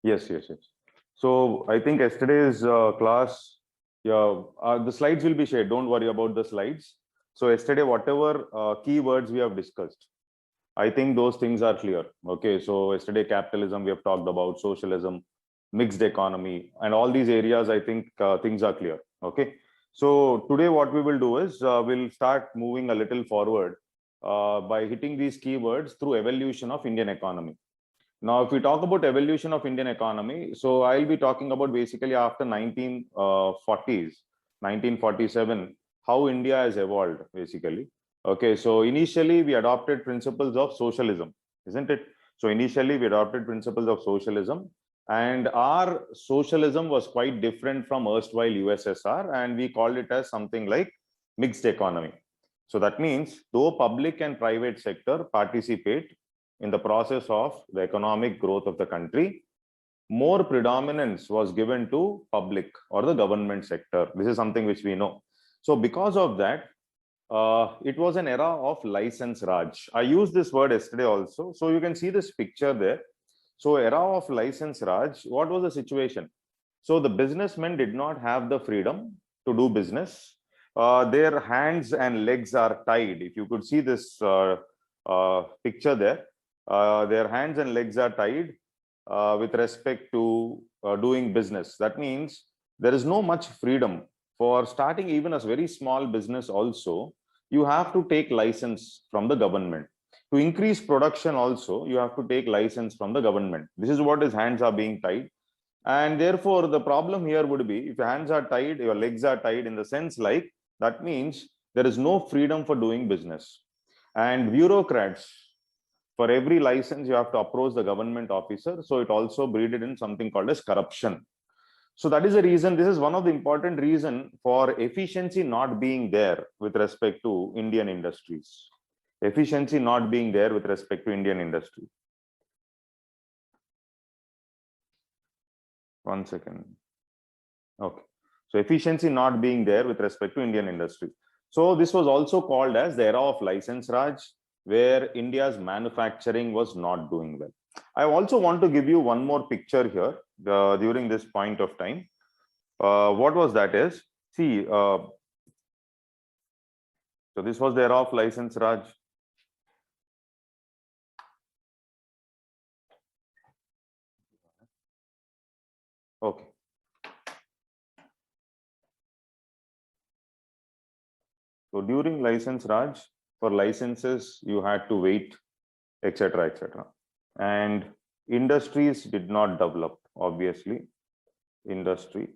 Yes, yes, yes. So I think yesterday's class, yeah, the slides will be shared. Don't worry about the slides. So yesterday, whatever keywords we have discussed, I think those things are clear. Okay, so yesterday capitalism we have talked about, socialism, mixed economy, and all these areas. I think things are clear. Okay, so today what we will do is we'll start moving a little forward by hitting these keywords through evolution of Indian economy. Now, if we talk about evolution of Indian economy, so I'll be talking about basically after 1940s, 1947, how India has evolved basically. Okay, so initially we adopted principles of socialism, isn't it? So initially we adopted principles of socialism, and our socialism was quite different from erstwhile USSR, and we called it as something like mixed economy. So that means though public and private sector participate in the process of the economic growth of the country, more predominance was given to public or the government sector. This is something which we know. So because of that, it was an era of license Raj. I used this word yesterday also. So you can see this picture there. So era of license Raj, what was the situation? So the businessmen did not have the freedom to do business. Their hands and legs are tied. If you could see this picture there, their hands and legs are tied with respect to doing business. That means there is no much freedom for starting even a very small business. Also, you have to take license from the government. To increase production also, you have to take license from the government. This is what his hands are being tied. And therefore, the problem here would be if your hands are tied, your legs are tied, in the sense like that means there is no freedom for doing business. And bureaucrats, for every license, you have to approach the government officer. So it also breeded in something called as corruption. So that is the reason, this is one of the important reason for efficiency not being there with respect to Indian industries. Efficiency not being there with respect to Indian industry. One second. Okay. So efficiency not being there with respect to Indian industry. So this was also called as the era of license Raj, where India's manufacturing was not doing well. I also want to give you one more picture here during this point of time. What was that is, see, so this was the era of license Raj. Okay. So during license Raj, for licenses, you had to wait, etc., etc. And industries did not develop, obviously. Industry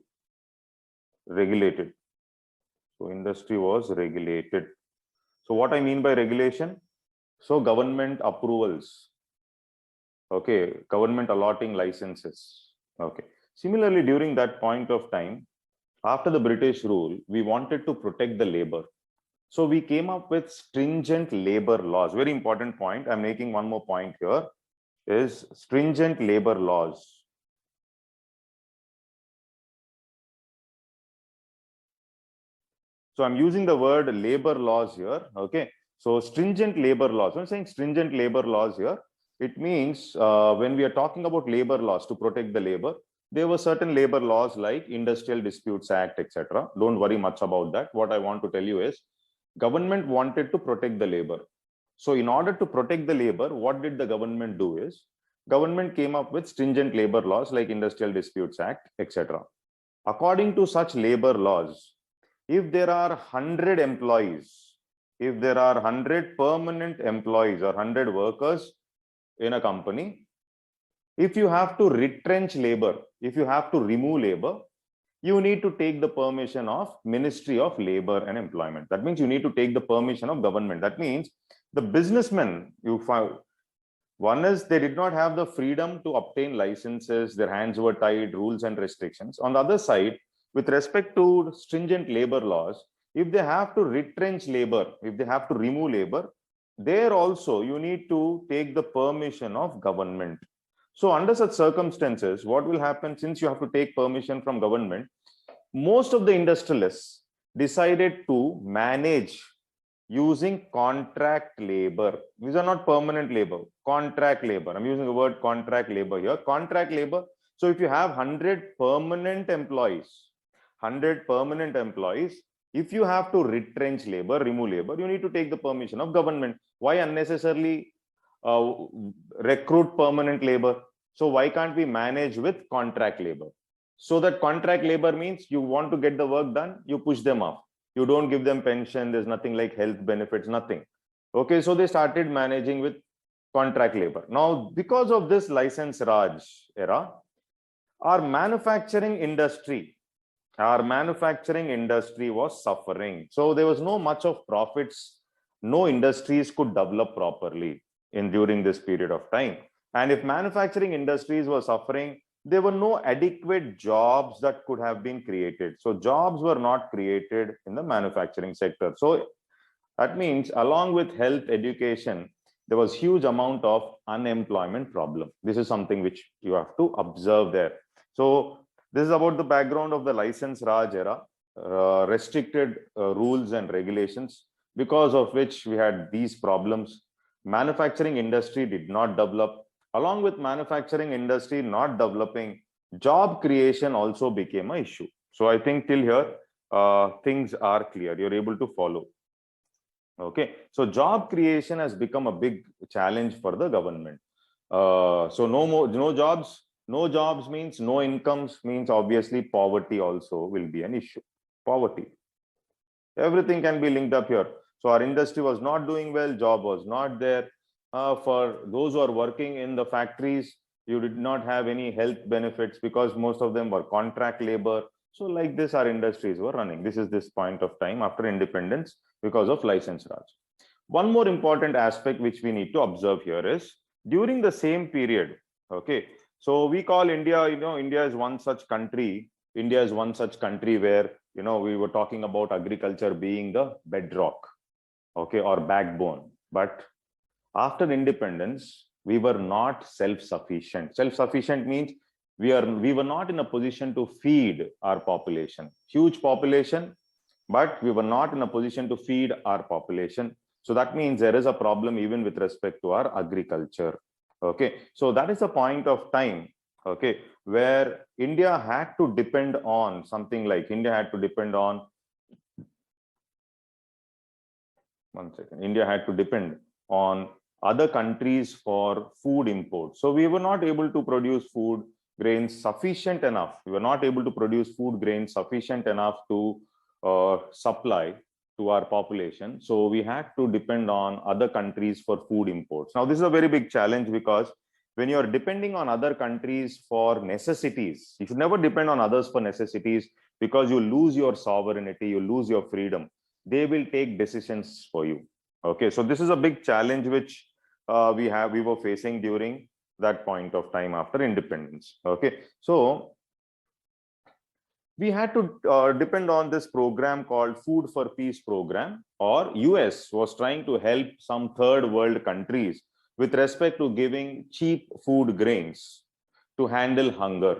regulated. So industry was regulated. So what I mean by regulation? So government approvals. Okay, government allotting licenses. Okay. Similarly, during that point of time, after the British rule, we wanted to protect the labor. So we came up with stringent labor laws. Very important point. I'm making one more point here is stringent labor laws. So I'm using the word labor laws here. Okay. So stringent labor laws. When I'm saying stringent labor laws here, it means when we are talking about labor laws to protect the labor, there were certain labor laws like Industrial Disputes Act, etc. Don't worry much about that. What I want to tell you is government wanted to protect the labor. So in order to protect the labor, what did the government do is government came up with stringent labor laws like Industrial Disputes Act, etc. According to such labor laws, if there are 100 employees, if there are 100 permanent employees or 100 workers in a company, if you have to retrench labor, if you have to remove labor, you need to take the permission of Ministry of Labor and Employment. That means you need to take the permission of government. That means the businessmen, you found, one is they did not have the freedom to obtain licenses, their hands were tied, rules and restrictions. On the other side, with respect to stringent labor laws, if they have to retrench labor, if they have to remove labor, there also you need to take the permission of government. So under such circumstances, what will happen, since you have to take permission from government, most of the industrialists decided to manage using contract labor. These are not permanent labor, contract labor. I'm using the word contract labor here. Contract labor. So if you have 100 permanent employees, if you have to retrench labor, remove labor, you need to take the permission of government. Why unnecessarily recruit permanent labor? So why can't we manage with contract labor? So that contract labor means you want to get the work done, you push them off. You don't give them pension. There's nothing like health benefits, nothing. Okay, so they started managing with contract labor. Now, because of this license Raj era, our manufacturing industry was suffering. So there was no much of profits. No industries could develop properly during this period of time. And if manufacturing industries were suffering, there were no adequate jobs that could have been created. So jobs were not created in the manufacturing sector. So that means along with health education, there was huge amount of unemployment problem. This is something which you have to observe there. So this is about the background of the license Raj era, restricted rules and regulations, because of which we had these problems. Manufacturing industry did not develop. Along with manufacturing industry not developing, job creation also became an issue. So I think till here, things are clear. You're able to follow. Okay, so job creation has become a big challenge for the government. So no jobs. No jobs means no incomes, means obviously poverty also will be an issue. Poverty. Everything can be linked up here. So our industry was not doing well, job was not there. For those who are working in the factories, you did not have any health benefits because most of them were contract labor. So like this, our industries were running. This is this point of time after independence because of license Raj. One more important aspect which we need to observe here is during the same period, okay, so we call India, India is one such country. India is one such country where, we were talking about agriculture being the bedrock, okay, or backbone. But after independence, we were not self-sufficient. Self-sufficient means we were not in a position to feed our population. Huge population, but we were not in a position to feed our population. So that means there is a problem even with respect to our agriculture. Okay, so that is a point of time, okay, where India had to depend on something like India had to depend on other countries for food imports. So we were not able to produce food grains sufficient enough. We were not able to produce food grains sufficient enough to supply to our population. So we had to depend on other countries for food imports. Now, this is a very big challenge because when you're depending on other countries for necessities, you should never depend on others for necessities because you lose your sovereignty, you lose your freedom. They will take decisions for you. Okay, so this is a big challenge which we were facing during that point of time after independence. Okay, so we had to depend on this program called Food for Peace program, or US was trying to help some third world countries with respect to giving cheap food grains to handle hunger.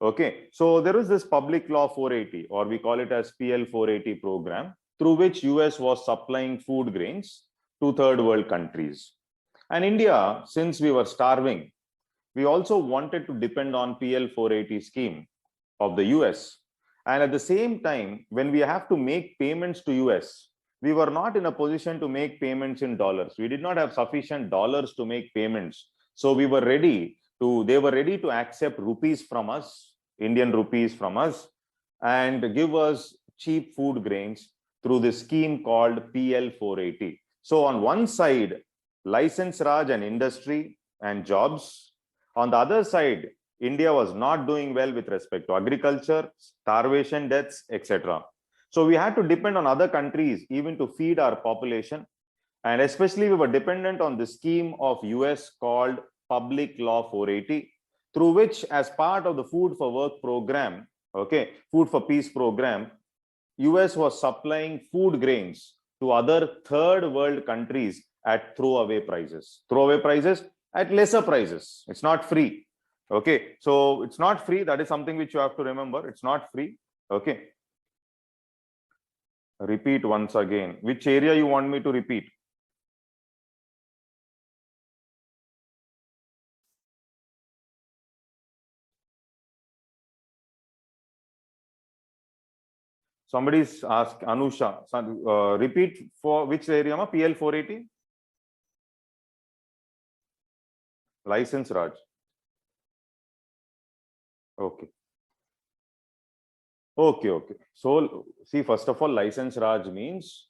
Okay, so there is this Public Law 480, or we call it as PL 480 program, through which US was supplying food grains to third world countries. And India, since we were starving, we also wanted to depend on PL 480 scheme of the US. And at the same time, when we have to make payments to US, we were not in a position to make payments in dollars. We did not have sufficient dollars to make payments. So they were ready to accept rupees from us, Indian rupees from us, and give us cheap food grains through this scheme called PL 480. So on one side, license Raj and industry and jobs. On the other side, India was not doing well with respect to agriculture, starvation deaths, etc. So we had to depend on other countries even to feed our population. And especially we were dependent on the scheme of US called Public Law 480, through which as part of the Food for Work program, okay, Food for Peace program, US was supplying food grains to other third world countries at throwaway prices. Throwaway prices at lesser prices. It's not free. Okay, so it's not free. That is something which you have to remember. It's not free. Okay. Repeat once again. Which area you want me to repeat? Somebody's asked, Anusha, repeat for which area, ma? PL 480? License Raj. Okay. Okay. So, see, first of all, license Raj means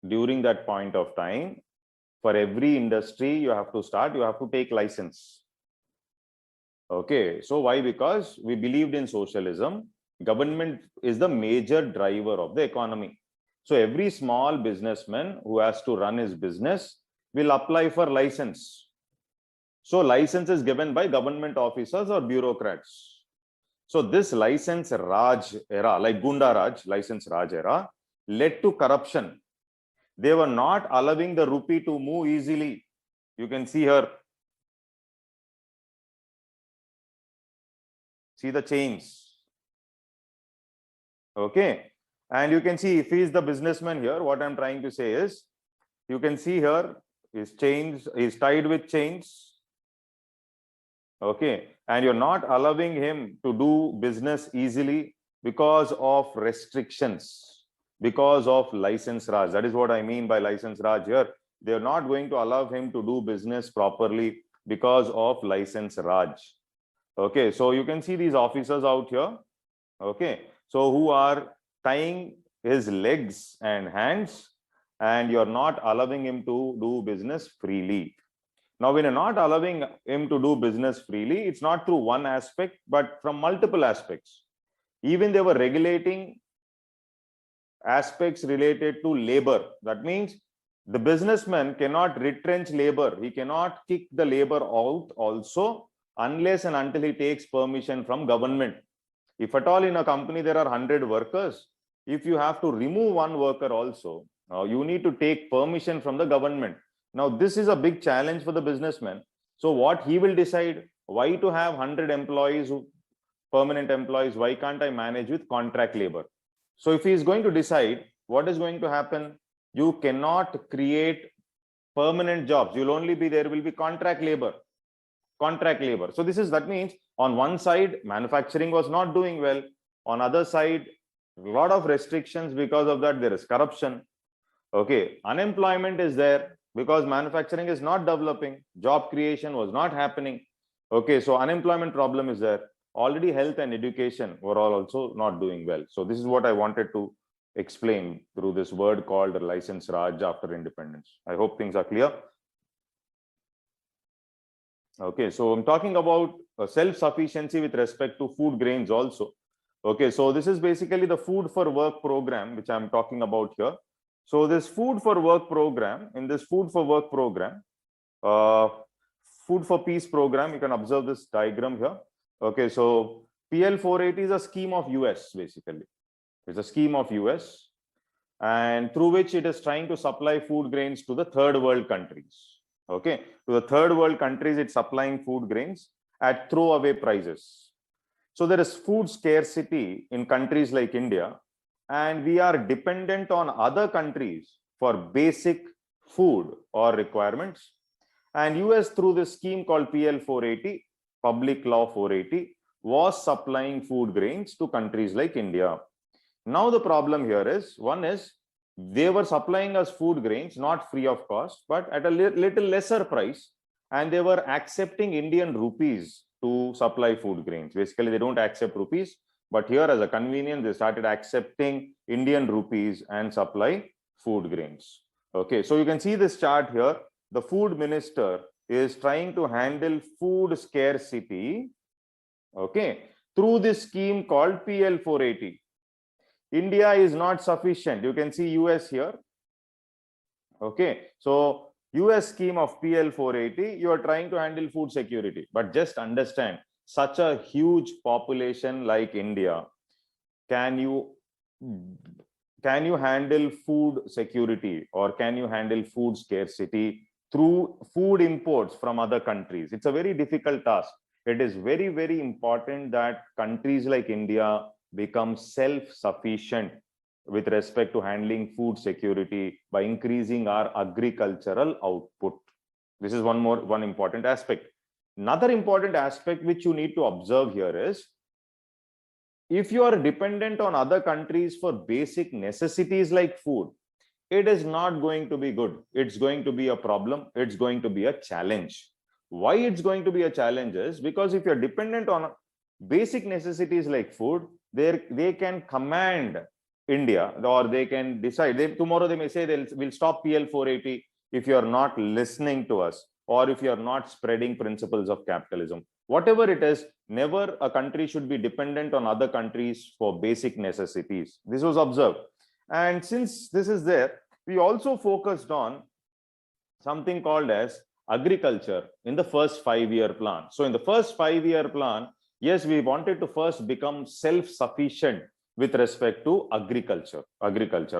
during that point of time, for every industry you have to take license. Okay. So, why? Because we believed in socialism. Government is the major driver of the economy. So, every small businessman who has to run his business will apply for license. So, license is given by government officers or bureaucrats. So this license Raj era, like Gunda Raj, license Raj era, led to corruption. They were not allowing the rupee to move easily. You can see here. See the chains. Okay. And you can see if he is the businessman here, what I'm trying to say is, you can see here, his chains is tied with chains. Okay. And you're not allowing him to do business easily because of restrictions, because of license Raj. That is what I mean by license Raj here. They're not going to allow him to do business properly because of license Raj. Okay, so you can see these officers out here. Okay, so who are tying his legs and hands, and you're not allowing him to do business freely. Now, when you're not allowing him to do business freely, it's not through one aspect, but from multiple aspects. Even they were regulating aspects related to labor. That means the businessman cannot retrench labor. He cannot kick the labor out also unless and until he takes permission from government. If at all in a company there are 100 workers, if you have to remove one worker also, you need to take permission from the government. Now, this is a big challenge for the businessman. So what he will decide, why to have 100 employees, permanent employees, why can't I manage with contract labor? So if he is going to decide, what is going to happen? You cannot create permanent jobs. You'll only be, there will be contract labor. So that means on one side, manufacturing was not doing well. On other side, a lot of restrictions. Because of that, there is corruption. Okay, unemployment is there because manufacturing is not developing. Job creation was not happening. Okay, so unemployment problem is there. Already health and education were all also not doing well. So this is what I wanted to explain through this word called license Raj after independence. I hope things are clear. Okay, so I'm talking about self-sufficiency with respect to food grains also. Okay, so this is basically the food for work program, which I'm talking about here. So this food for work program, in this food for work program, food for peace program, you can observe this diagram here. Okay, so PL 480 is a scheme of US basically. It's a scheme of US, and through which it is trying to supply food grains to the third world countries. Okay, to the third world countries, it's supplying food grains at throwaway prices. So there is food scarcity in countries like India, and we are dependent on other countries for basic food or requirements. And US, through this scheme called PL 480, Public Law 480, was supplying food grains to countries like India. Now the problem here is, one is, they were supplying us food grains not free of cost, but at a little lesser price, and they were accepting Indian rupees to supply food grains. Basically, they don't accept rupees, but here as a convenience, they started accepting Indian rupees and supply food grains. Okay, so you can see this chart here. The food minister is trying to handle food scarcity, okay, through this scheme called PL 480. India is not sufficient. You can see US here. Okay, so US scheme of PL 480, you are trying to handle food security. But just understand, such a huge population like India, can you handle food security, or can you handle food scarcity through food imports from other countries? It's a very difficult task. It is very, very important that countries like India become self-sufficient with respect to handling food security by increasing our agricultural output. This is one important aspect. Another important aspect which you need to observe here is, if you are dependent on other countries for basic necessities like food, it is not going to be good. It's going to be a problem. It's going to be a challenge. Why it's going to be a challenge is because if you're dependent on basic necessities like food, they can command India, or they can decide. Tomorrow they may say we'll stop PL 480 if you're not listening to us, or if you're not spreading principles of capitalism. Whatever it is, never a country should be dependent on other countries for basic necessities. This was observed. And since this is there, we also focused on something called as agriculture in the first 5-year plan. So in the first 5-year plan, yes, we wanted to first become self-sufficient with respect to agriculture.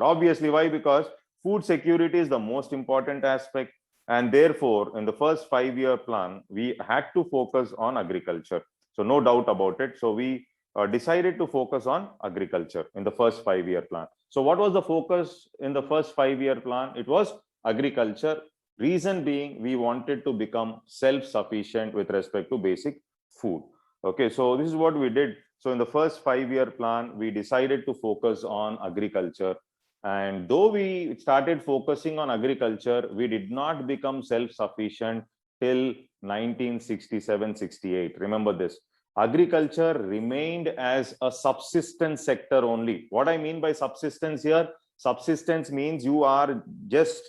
Obviously, why? Because food security is the most important aspect. And therefore, in the first 5-year plan, we had to focus on agriculture. So no doubt about it. So we decided to focus on agriculture in the first 5-year plan. So what was the focus in the first 5-year plan? It was agriculture. Reason being, we wanted to become self-sufficient with respect to basic food. Okay, so this is what we did. So in the first 5-year plan, we decided to focus on agriculture. And though we started focusing on agriculture, we did not become self-sufficient till 1967-68. Remember this. Agriculture remained as a subsistence sector only. What I mean by subsistence here, subsistence means you are just,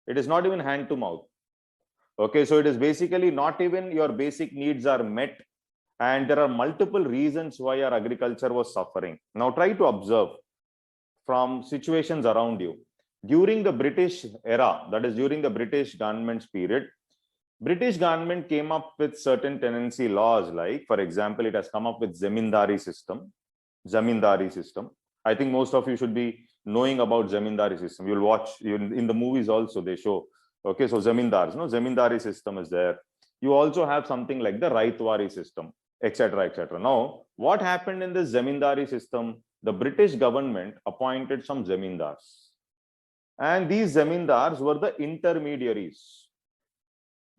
it is not even hand to mouth. Okay, so it is basically not even your basic needs are met. And there are multiple reasons why our agriculture was suffering. Now try to observe from situations around you. During the British era, that is during the British government's period, British government came up with certain tenancy laws, like, for example, it has come up with Zamindari system. I think most of you should be knowing about Zamindari system. You'll watch in the movies also, they show. Okay, so Zamindari system is there. You also have something like the Raitwari system, etc., etc. Now, what happened in this Zamindari system? The British government appointed some Zamindars. And these Zamindars were the intermediaries.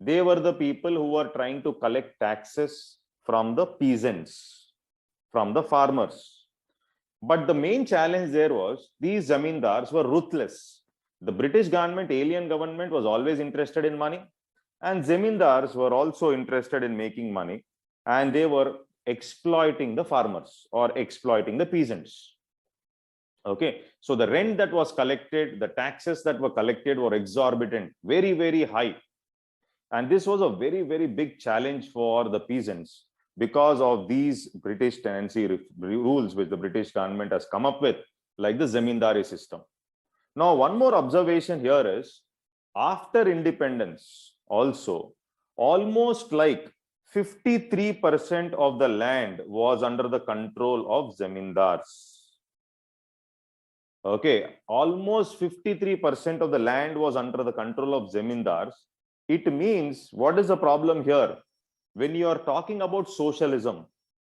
They were the people who were trying to collect taxes from the peasants, from the farmers. But the main challenge there was these Zamindars were ruthless. The British government, alien government, was always interested in money. And Zamindars were also interested in making money. And they were exploiting the farmers or exploiting the peasants. Okay, so the rent that was collected, the taxes that were collected were exorbitant, very, very high. And this was a very, very big challenge for the peasants because of these British tenancy rules which the British government has come up with, like the Zamindari system. Now, one more observation here is, after independence also, almost like 53% of the land was under the control of Zamindars. Okay, almost 53% of the land was under the control of Zamindars. It means, what is the problem here? When you are talking about socialism,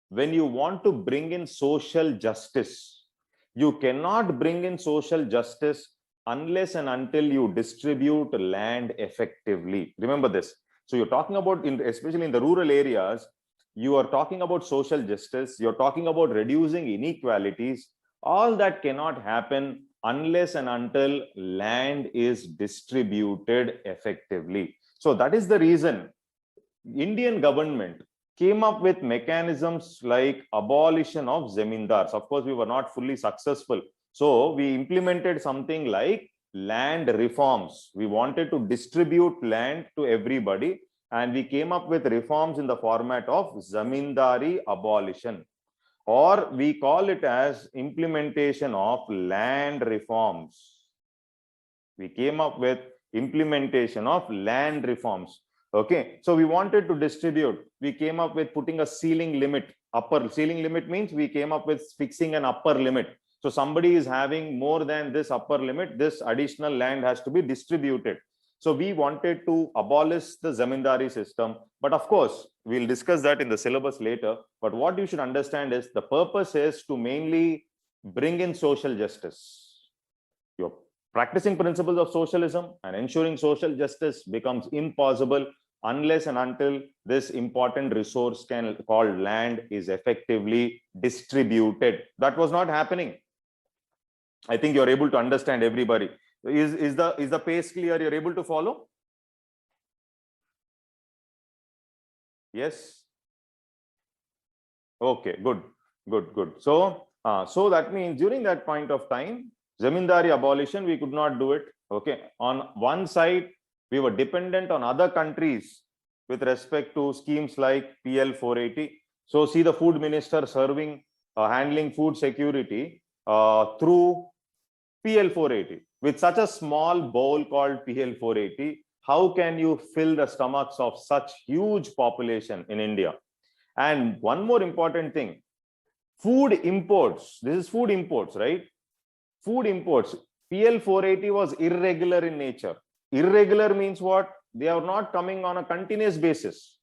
when you want to bring in social justice, you cannot bring in social justice unless and until you distribute land effectively. Remember this. So you're talking about, especially in the rural areas, you are talking about social justice, you're talking about reducing inequalities. All that cannot happen unless and until land is distributed effectively. So that is the reason Indian government came up with mechanisms like abolition of Zamindars. Of course, we were not fully successful. So we implemented something like land reforms. We wanted to distribute land to everybody, and we came up with reforms in the format of Zamindari abolition, or we call it as implementation of land reforms. We came up with implementation of land reforms. Okay, so we wanted to distribute. We came up with putting a ceiling limit. Upper ceiling limit means we came up with fixing an upper limit. So somebody is having more than this upper limit, this additional land has to be distributed. So we wanted to abolish the Zamindari system. But of course, we'll discuss that in the syllabus later. But what you should understand is the purpose is to mainly bring in social justice. You're practicing principles of socialism and ensuring social justice becomes impossible unless and until this important resource called land is effectively distributed. That was not happening. I think you're able to understand, everybody. Is the pace clear? You're able to follow? Yes. Okay, good. So that means during that point of time, Zamindari abolition, we could not do it. Okay. On one side, we were dependent on other countries with respect to schemes like PL 480. So see the food minister handling food security through PL 480. With such a small bowl called PL 480, how can you fill the stomachs of such huge population in India? And one more important thing, food imports. This is food imports, right? Food imports. PL 480 was irregular in nature. Irregular means what? They are not coming on a continuous basis.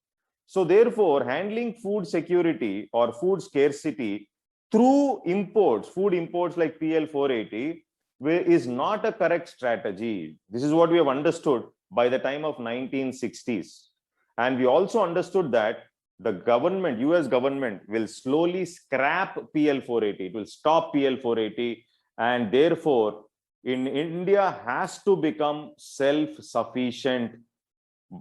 So therefore, handling food security or food scarcity through imports, food imports like PL 480, is not a correct strategy. This is what we have understood by the time of 1960s. And we also understood that the government, US government, will slowly scrap PL 480. It will stop PL 480. And therefore, India has to become self-sufficient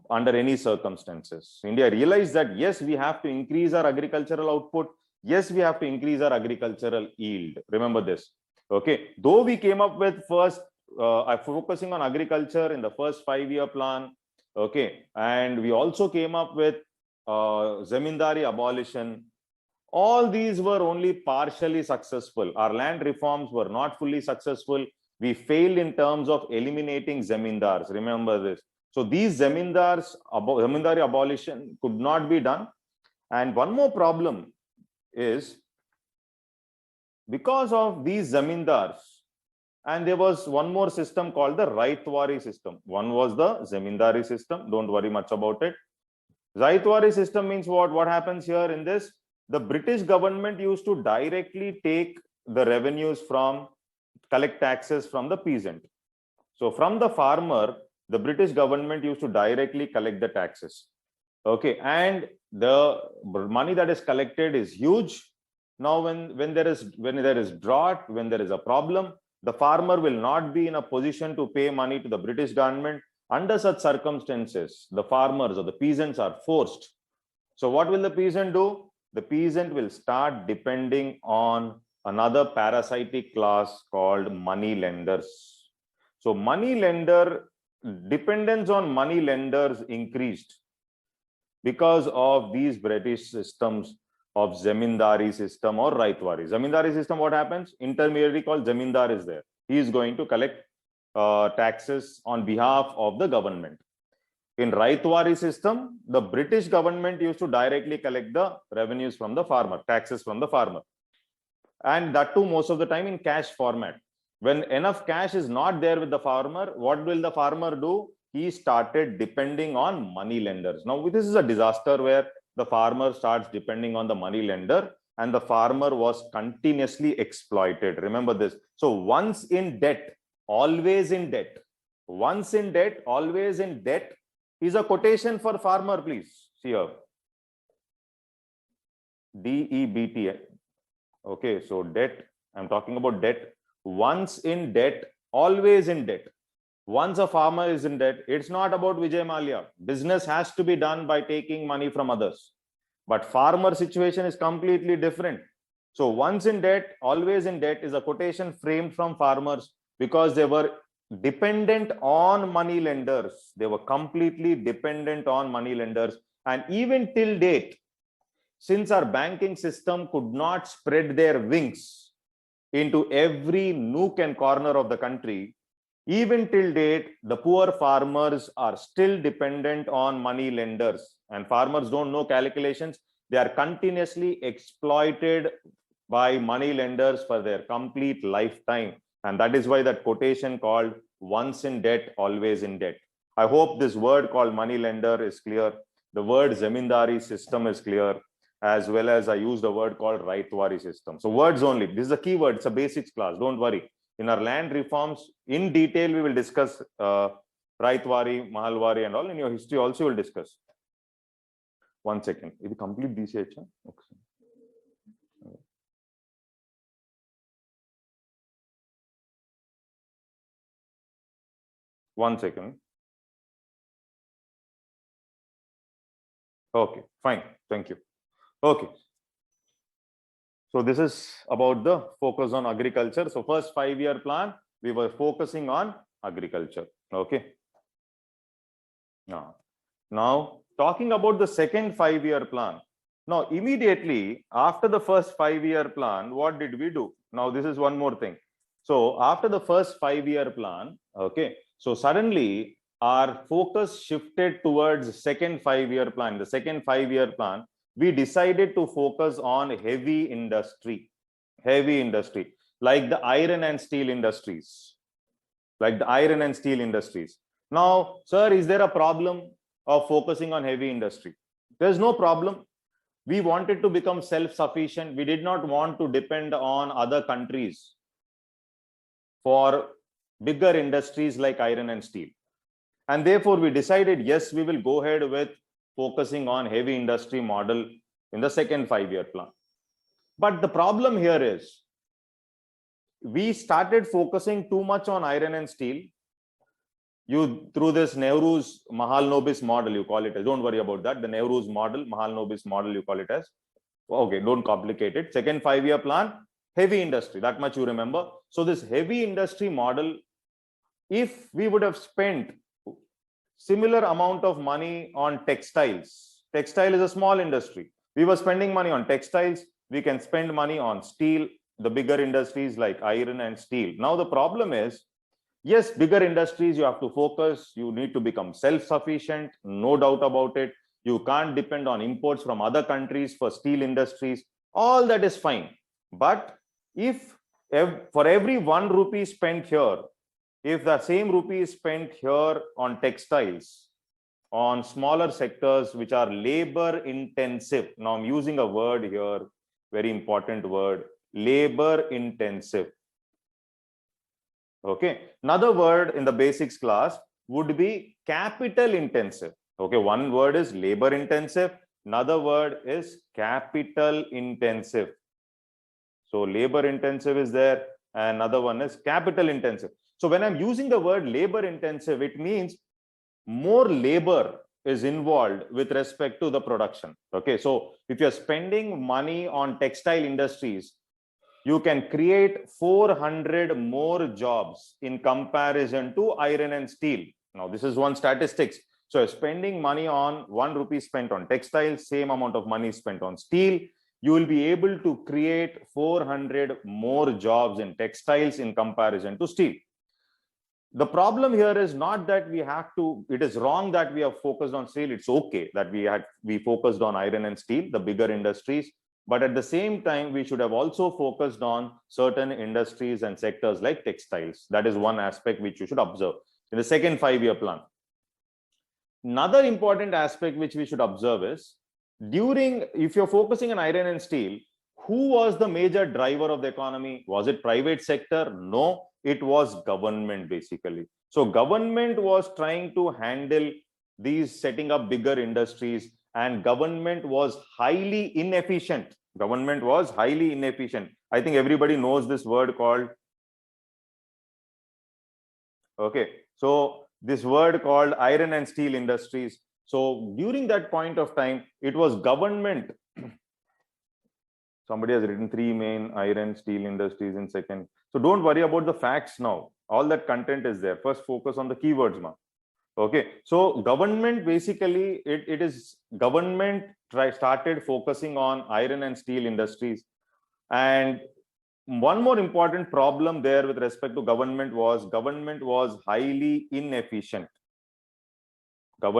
under any circumstances. India realized that, yes, we have to increase our agricultural output. Yes, we have to increase our agricultural yield. Remember this. Okay. Though we came up with focusing on agriculture in the first 5-year plan. Okay. And we also came up with Zamindari abolition. All these were only partially successful. Our land reforms were not fully successful. We failed in terms of eliminating zamindars. Remember this. So these zamindari abolition could not be done. And one more problem is, because of these zamindars, and there was one more system called the Raitwari system. One was the zamindari system. Don't worry much about it. Raitwari system means what? What happens here in this? The British government used to directly take the revenues collect taxes from the peasant. So from the farmer, the British government used to directly collect the taxes. Okay, and the money that is collected is huge. Now, when there is drought, when there is a problem, the farmer will not be in a position to pay money to the British government. Under such circumstances, the farmers or the peasants are forced. So what will the peasant do? The peasant will start depending on another parasitic class called money lenders. So dependence on money lenders increased because of these British systems of Zamindari system or Raitwari. Zamindari system, what happens? Intermediary called Zamindar is there. He is going to collect taxes on behalf of the government. In Raitwari system, the British government used to directly collect the revenues from the farmer, taxes from the farmer. And that too, most of the time in cash format. When enough cash is not there with the farmer, what will the farmer do? He started depending on money lenders. Now, this is a disaster where the farmer starts depending on the money lender and the farmer was continuously exploited. Remember this. So once in debt, always in debt. Once in debt, always in debt is a quotation for farmer, please. See here. DEBT. Okay, so debt, I'm talking about debt. Once in debt, always in debt. Once a farmer is in debt, it's not about Vijay Mallya. Business has to be done by taking money from others. But farmer situation is completely different. So once in debt, always in debt is a quotation framed from farmers because they were dependent on money lenders. They were completely dependent on money lenders. And even till date, since our banking system could not spread their wings into every nook and corner of the country, even till date, the poor farmers are still dependent on money lenders. And farmers don't know calculations. They are continuously exploited by money lenders for their complete lifetime. And that is why that quotation called once in debt, always in debt. I hope this word called money lender is clear. The word zamindari system is clear. as well as I used a word called Raitwari system. So words only. This is a keyword. It's a basics class. Don't worry. In our land reforms, in detail, we will discuss Raitwari, Mahalwari, and all. In your history, also will discuss. 1 second. Is it complete DCH? Okay. One second. Okay, fine. Thank you. Okay. So this is about the focus on agriculture. So first 5-year plan, we were focusing on agriculture. Okay. Now talking about the second 5-year plan. Now immediately after the first 5-year plan, what did we do? Now this is one more thing. So after the first 5-year plan, okay, so suddenly our focus shifted towards second 5-year plan. The second 5-year plan, we decided to focus on heavy industry, like the iron and steel industries, Now, sir, is there a problem of focusing on heavy industry? There's no problem. We wanted to become self-sufficient. We did not want to depend on other countries for bigger industries like iron and steel. And therefore, we decided, yes, we will go ahead with focusing on heavy industry model in the second 5-year plan. But the problem here is, we started focusing too much on iron and steel. Through this Nehru's Mahalanobis model, you call it as, don't worry about that. The Nehru's model, Mahalanobis model, you call it as. Okay, don't complicate it. Second 5-year plan, heavy industry, that much you remember. So this heavy industry model, if we would have spent similar amount of money on textiles, textile is a small industry. We were spending money on textiles. We can spend money on steel, the bigger industries like iron and steel. Now the problem is, yes, bigger industries, you have to focus. You need to become self-sufficient, no doubt about it. You can't depend on imports from other countries for steel industries. All that is fine. But if for every 1 rupee spent here, if the same rupee is spent here on textiles, on smaller sectors which are labor intensive. Now I'm using a word here, very important word, labor intensive. Okay, another word in the basics class would be capital intensive. Okay, one word is labor intensive, another word is capital intensive. So labor intensive is there, and another one is capital intensive. So when I'm using the word labor intensive, it means more labor is involved with respect to the production. Okay, so if you're spending money on textile industries, you can create 400 more jobs in comparison to iron and steel. Now, this is one statistics. So spending money on 1 rupee spent on textiles, same amount of money spent on steel, you will be able to create 400 more jobs in textiles in comparison to steel. The problem here is not that we have to, it is wrong that we have focused on steel. It's okay that we focused on iron and steel, the bigger industries. But at the same time, we should have also focused on certain industries and sectors like textiles. That is one aspect which you should observe in the second 5-year plan. Another important aspect which we should observe is, if you're focusing on iron and steel, who was the major driver of the economy? Was it private sector? No, it was government basically. So government was trying to handle these setting up bigger industries, and government was highly inefficient. I think everybody knows this word called, okay, so this word called iron and steel industries. So during that point of time, it was government. Somebody has written 3 main iron steel industries in second. So don't worry about the facts now. All that content is there. First focus on the keywords, ma. Okay, so government basically, government started focusing on iron and steel industries. And one more important problem there with respect to government was highly inefficient. That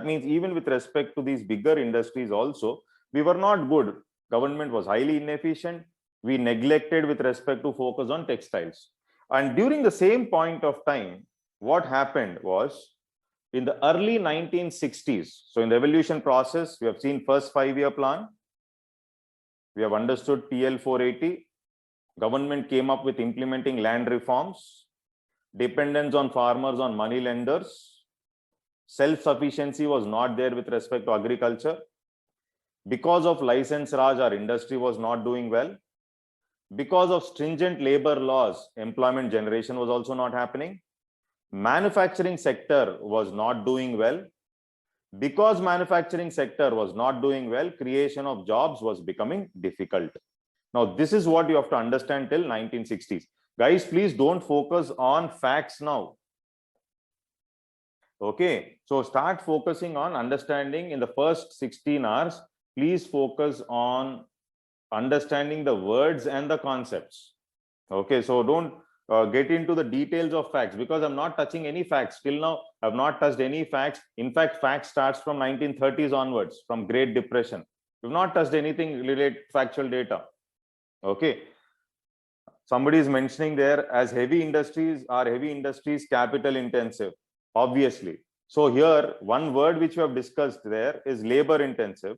means even with respect to these bigger industries also, we were not good. Government was highly inefficient. We neglected with respect to focus on textiles. And during the same point of time, what happened was, in the early 1960s. So in the evolution process, we have seen first 5-year plan. We have understood PL 480. Government came up with implementing land reforms, dependence on farmers on money lenders. Self-sufficiency was not there with respect to agriculture. Because of license Raj, our industry was not doing well. Because of stringent labor laws, employment generation was also not happening. Manufacturing sector was not doing well. Because manufacturing sector was not doing well, creation of jobs was becoming difficult. Now, this is what you have to understand till 1960s. Guys, please don't focus on facts now. Okay, so start focusing on understanding in the first 16 hours. Please focus on understanding the words and the concepts. Okay, so don't get into the details of facts, because I'm not touching any facts. Till now, I've not touched any facts. In fact, facts starts from 1930s onwards, from Great Depression. We've not touched anything related factual data. Okay. Somebody is mentioning there as heavy industries capital intensive, obviously. So here, one word which we have discussed there is labor intensive.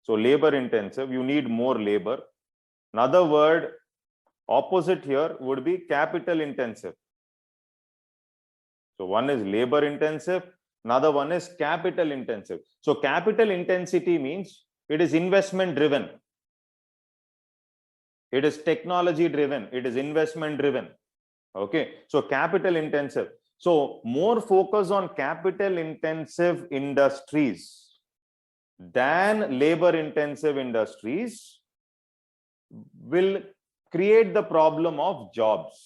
So labor intensive, you need more labor. Another word opposite here would be capital intensive. So one is labor intensive, another one is capital intensive. So capital intensity means it is investment driven. It is technology driven. It is investment driven. Okay. So capital intensive. So more focus on capital intensive industries than labor intensive industries will create the problem of jobs.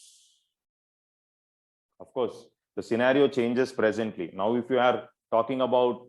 Of course, the scenario changes presently. Now, if you are talking about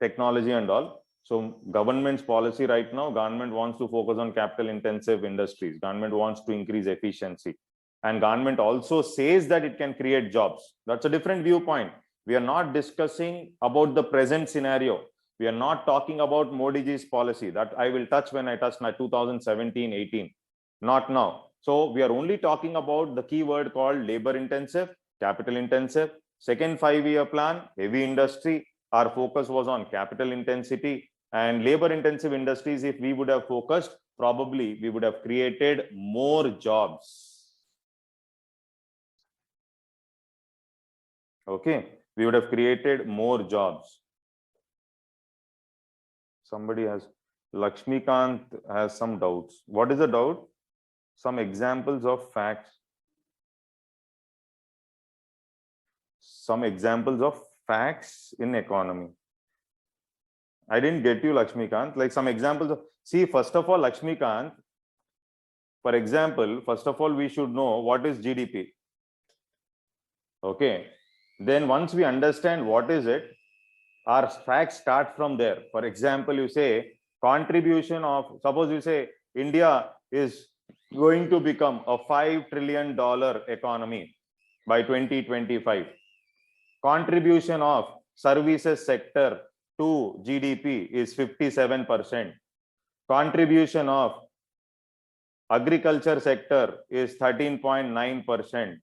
technology and all, so government's policy right now, government wants to focus on capital intensive industries. Government wants to increase efficiency. And government also says that it can create jobs. That's a different viewpoint. We are not discussing about the present scenario. We are not talking about Modi ji's policy. That I will touch when I touch my 2017-18. Not now. So we are only talking about the keyword called labor intensive, capital intensive. Second 5-year plan, heavy industry. Our focus was on capital intensity. And labor intensive industries, if we would have focused, probably we would have created more jobs. Okay, we would have created more jobs. Somebody has, Lakshmikant has some doubts. What is the doubt? Some examples of facts. Some examples of facts in economy. I didn't get you, Lakshmikant. Like some examples of, see, first of all, Lakshmikant, for example, first of all, we should know what is GDP. Okay. Then once we understand what is it, our facts start from there. For example, you say contribution of, suppose you say India is going to become a $5 trillion economy by 2025. Contribution of services sector to GDP is 57%. Contribution of agriculture sector is 13.9%.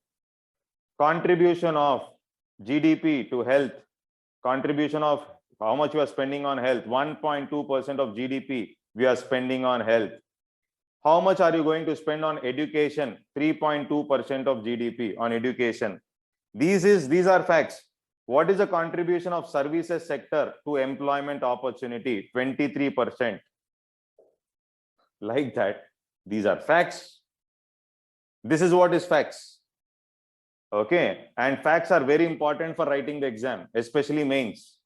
Contribution of GDP to health, contribution of how much we are spending on health, 1.2% of GDP we are spending on health. How much are you going to spend on education? 3.2% of GDP on education. These are facts. What is the contribution of services sector to employment opportunity? 23%. Like that. These are facts. This is what is facts. Okay. And facts are very important for writing the exam, especially mains.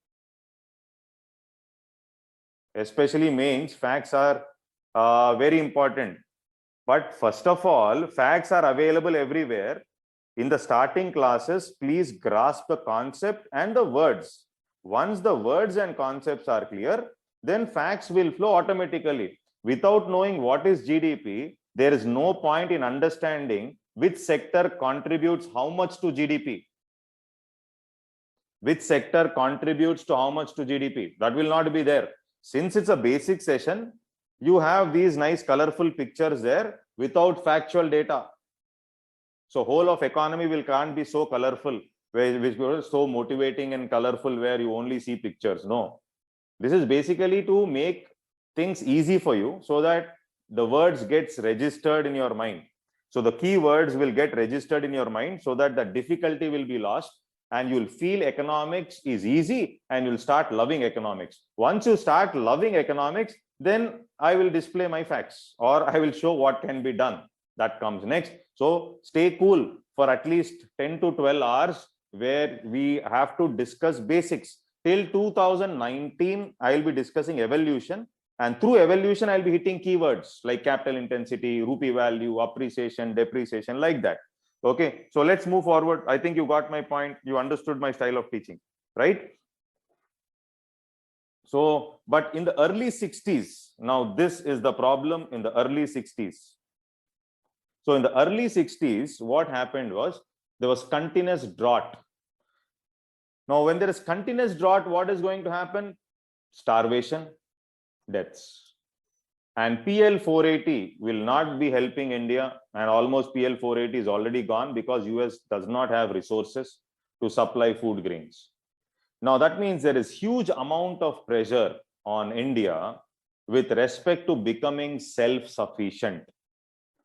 Especially mains, facts are very important. But first of all, facts are available everywhere. In the starting classes, please grasp the concept and the words. Once the words and concepts are clear, then facts will flow automatically. Without knowing what is GDP, there is no point in understanding which sector contributes how much to GDP. Which sector contributes to how much to GDP? That will not be there. Since it's a basic session, you have these nice colorful pictures there without factual data. So whole of economy can't be so colorful. which was so motivating and colorful where you only see pictures. No, this is basically to make things easy for you so that the words gets registered in your mind. So the keywords will get registered in your mind so that the difficulty will be lost and you'll feel economics is easy and you'll start loving economics. Once you start loving economics, then I will display my facts or I will show what can be done. That comes next. So stay cool for at least 10 to 12 hours where we have to discuss basics. Till 2019, I will be discussing evolution. And through evolution, I'll be hitting keywords like capital intensity, rupee value, appreciation, depreciation, like that. Okay, so let's move forward. I think you got my point. You understood my style of teaching, right? So, but in the early 60s, now this is the problem in the early 60s. So in the early 60s, what happened was there was continuous drought. Now, when there is continuous drought, what is going to happen? Starvation, deaths. And PL 480 will not be helping India, and almost PL 480 is already gone because US does not have resources to supply food grains. Now that means there is huge amount of pressure on India with respect to becoming self-sufficient.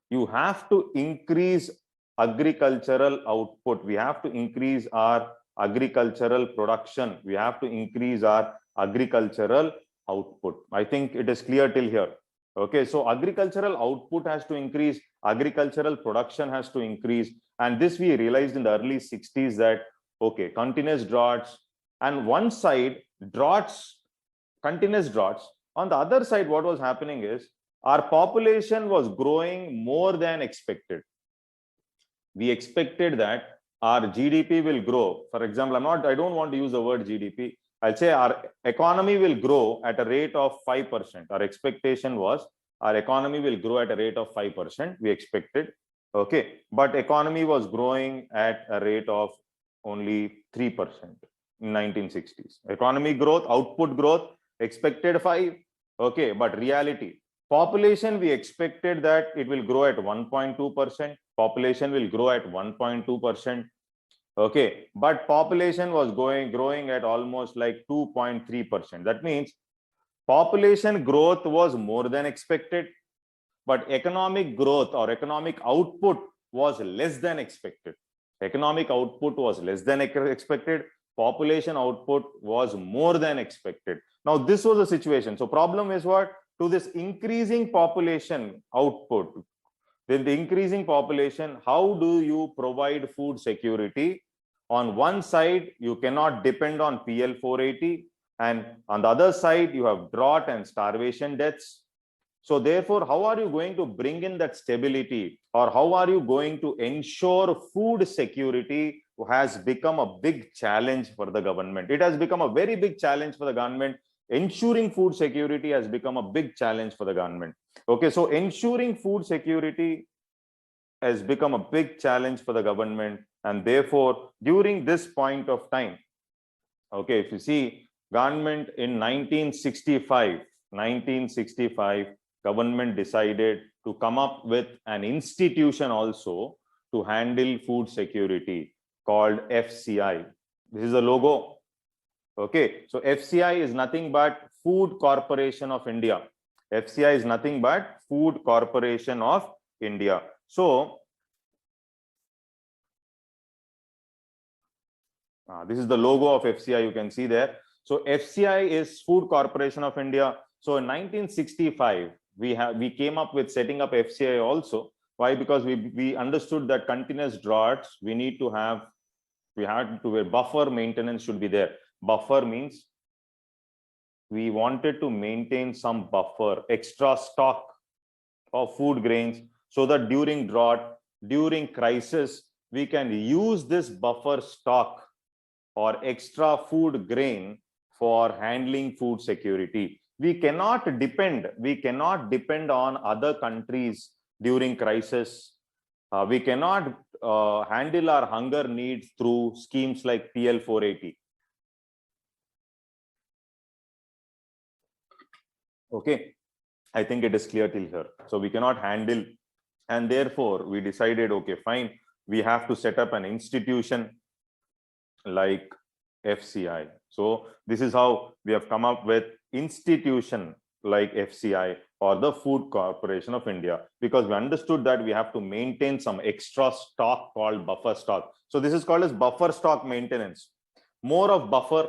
You have to increase agricultural output. We have to increase our agricultural production. We have to increase our agricultural output. I think it is clear till here. Okay, so agricultural output has to increase, agricultural production has to increase. And this we realized in the early 60s that, okay, continuous droughts, and one side droughts, continuous droughts. On the other side, what was happening is our population was growing more than expected. We expected that our GDP will grow. For example, I don't want to use the word GDP. I'll say our economy will grow at a rate of 5%. Our expectation was our economy will grow at a rate of 5%. We expected, okay, but economy was growing at a rate of only 3% in 1960s. Economy growth, output growth, expected 5, okay, but reality. Population, we expected that it will grow at 1.2%. Population will grow at 1.2%. Okay, but population was growing at almost like 2.3%. That means population growth was more than expected, but economic growth or economic output was less than expected. Economic output was less than expected. Population output was more than expected. Now, this was the situation. So problem is what? To this increasing population output, with the increasing population, how do you provide food security? On one side, you cannot depend on PL 480, and on the other side, you have drought and starvation deaths. So therefore, how are you going to bring in that stability, or how are you going to ensure food security has become a big challenge for the government? It has become a very big challenge for the government. Ensuring food security has become a big challenge for the government. Okay, so ensuring food security has become a big challenge for the government. And therefore, during this point of time, okay, if you see government in 1965, government decided to come up with an institution also to handle food security called FCI. This is a logo. Okay, so FCI is nothing but Food Corporation of India. FCI is nothing but Food Corporation of India. So this is the logo of FCI, you can see there. So FCI is Food Corporation of India. So in 1965, we came up with setting up FCI also. Why? Because we understood that continuous droughts, we had to buffer maintenance should be there. Buffer means we wanted to maintain some buffer, extra stock of food grains, so that during drought, during crisis, we can use this buffer stock or extra food grain for handling food security. We cannot depend on other countries during crisis. We cannot handle our hunger needs through schemes like PL 480. Okay, I think it is clear till here. So we cannot handle, and therefore we decided, okay, fine, we have to set up an institution like FCI. So this is how we have come up with institution like FCI or the Food Corporation of India, because we understood that we have to maintain some extra stock called buffer stock. So this is called as buffer stock maintenance. More of buffer,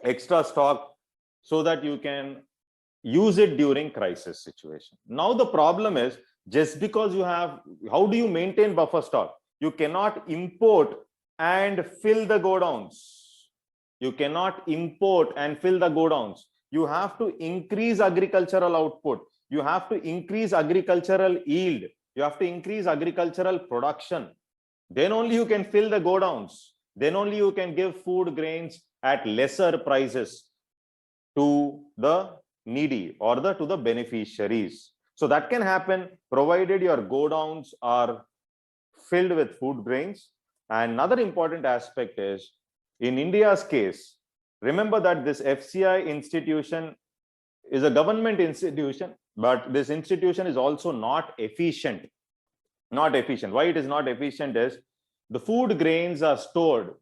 extra stock, so that you can use it during crisis situation. Now the problem is, just because you have, how do you maintain buffer stock? You cannot import and fill the godowns. You cannot import and fill the godowns. You have to increase agricultural output. You have to increase agricultural yield. You have to increase agricultural production. Then only you can fill the godowns. Then only you can give food grains at lesser prices to the needy or to the beneficiaries. So that can happen provided your godowns are filled with food grains. And another important aspect is, in India's case, remember that this FCI institution is a government institution, but this institution is also not efficient. Not efficient. Why it is not efficient is, the food grains are stored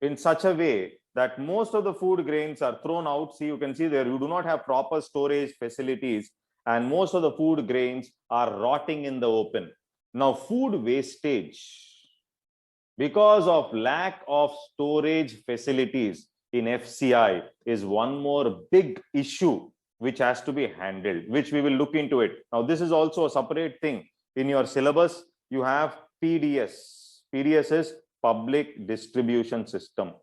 in such a way that most of the food grains are thrown out. See, you can see there, you do not have proper storage facilities, and most of the food grains are rotting in the open. Now, food wastage, because of lack of storage facilities in FCI, is one more big issue which has to be handled, which we will look into it. Now, this is also a separate thing. In your syllabus, you have PDS. PDS is Public Distribution System.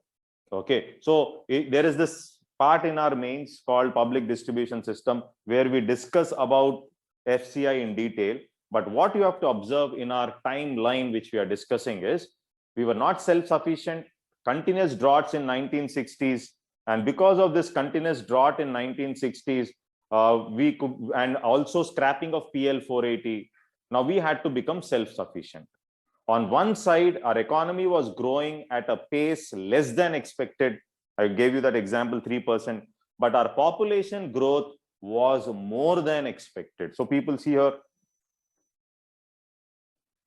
Okay, so there is this part in our mains called Public Distribution System, where we discuss about FCI in detail. But what you have to observe in our timeline, which we are discussing, is we were not self-sufficient, continuous droughts in 1960s. And because of this continuous drought in 1960s, we could, and also scrapping of PL 480, now we had to become self-sufficient. On one side, our economy was growing at a pace less than expected. I gave you that example, 3%, but our population growth was more than expected. So people see here,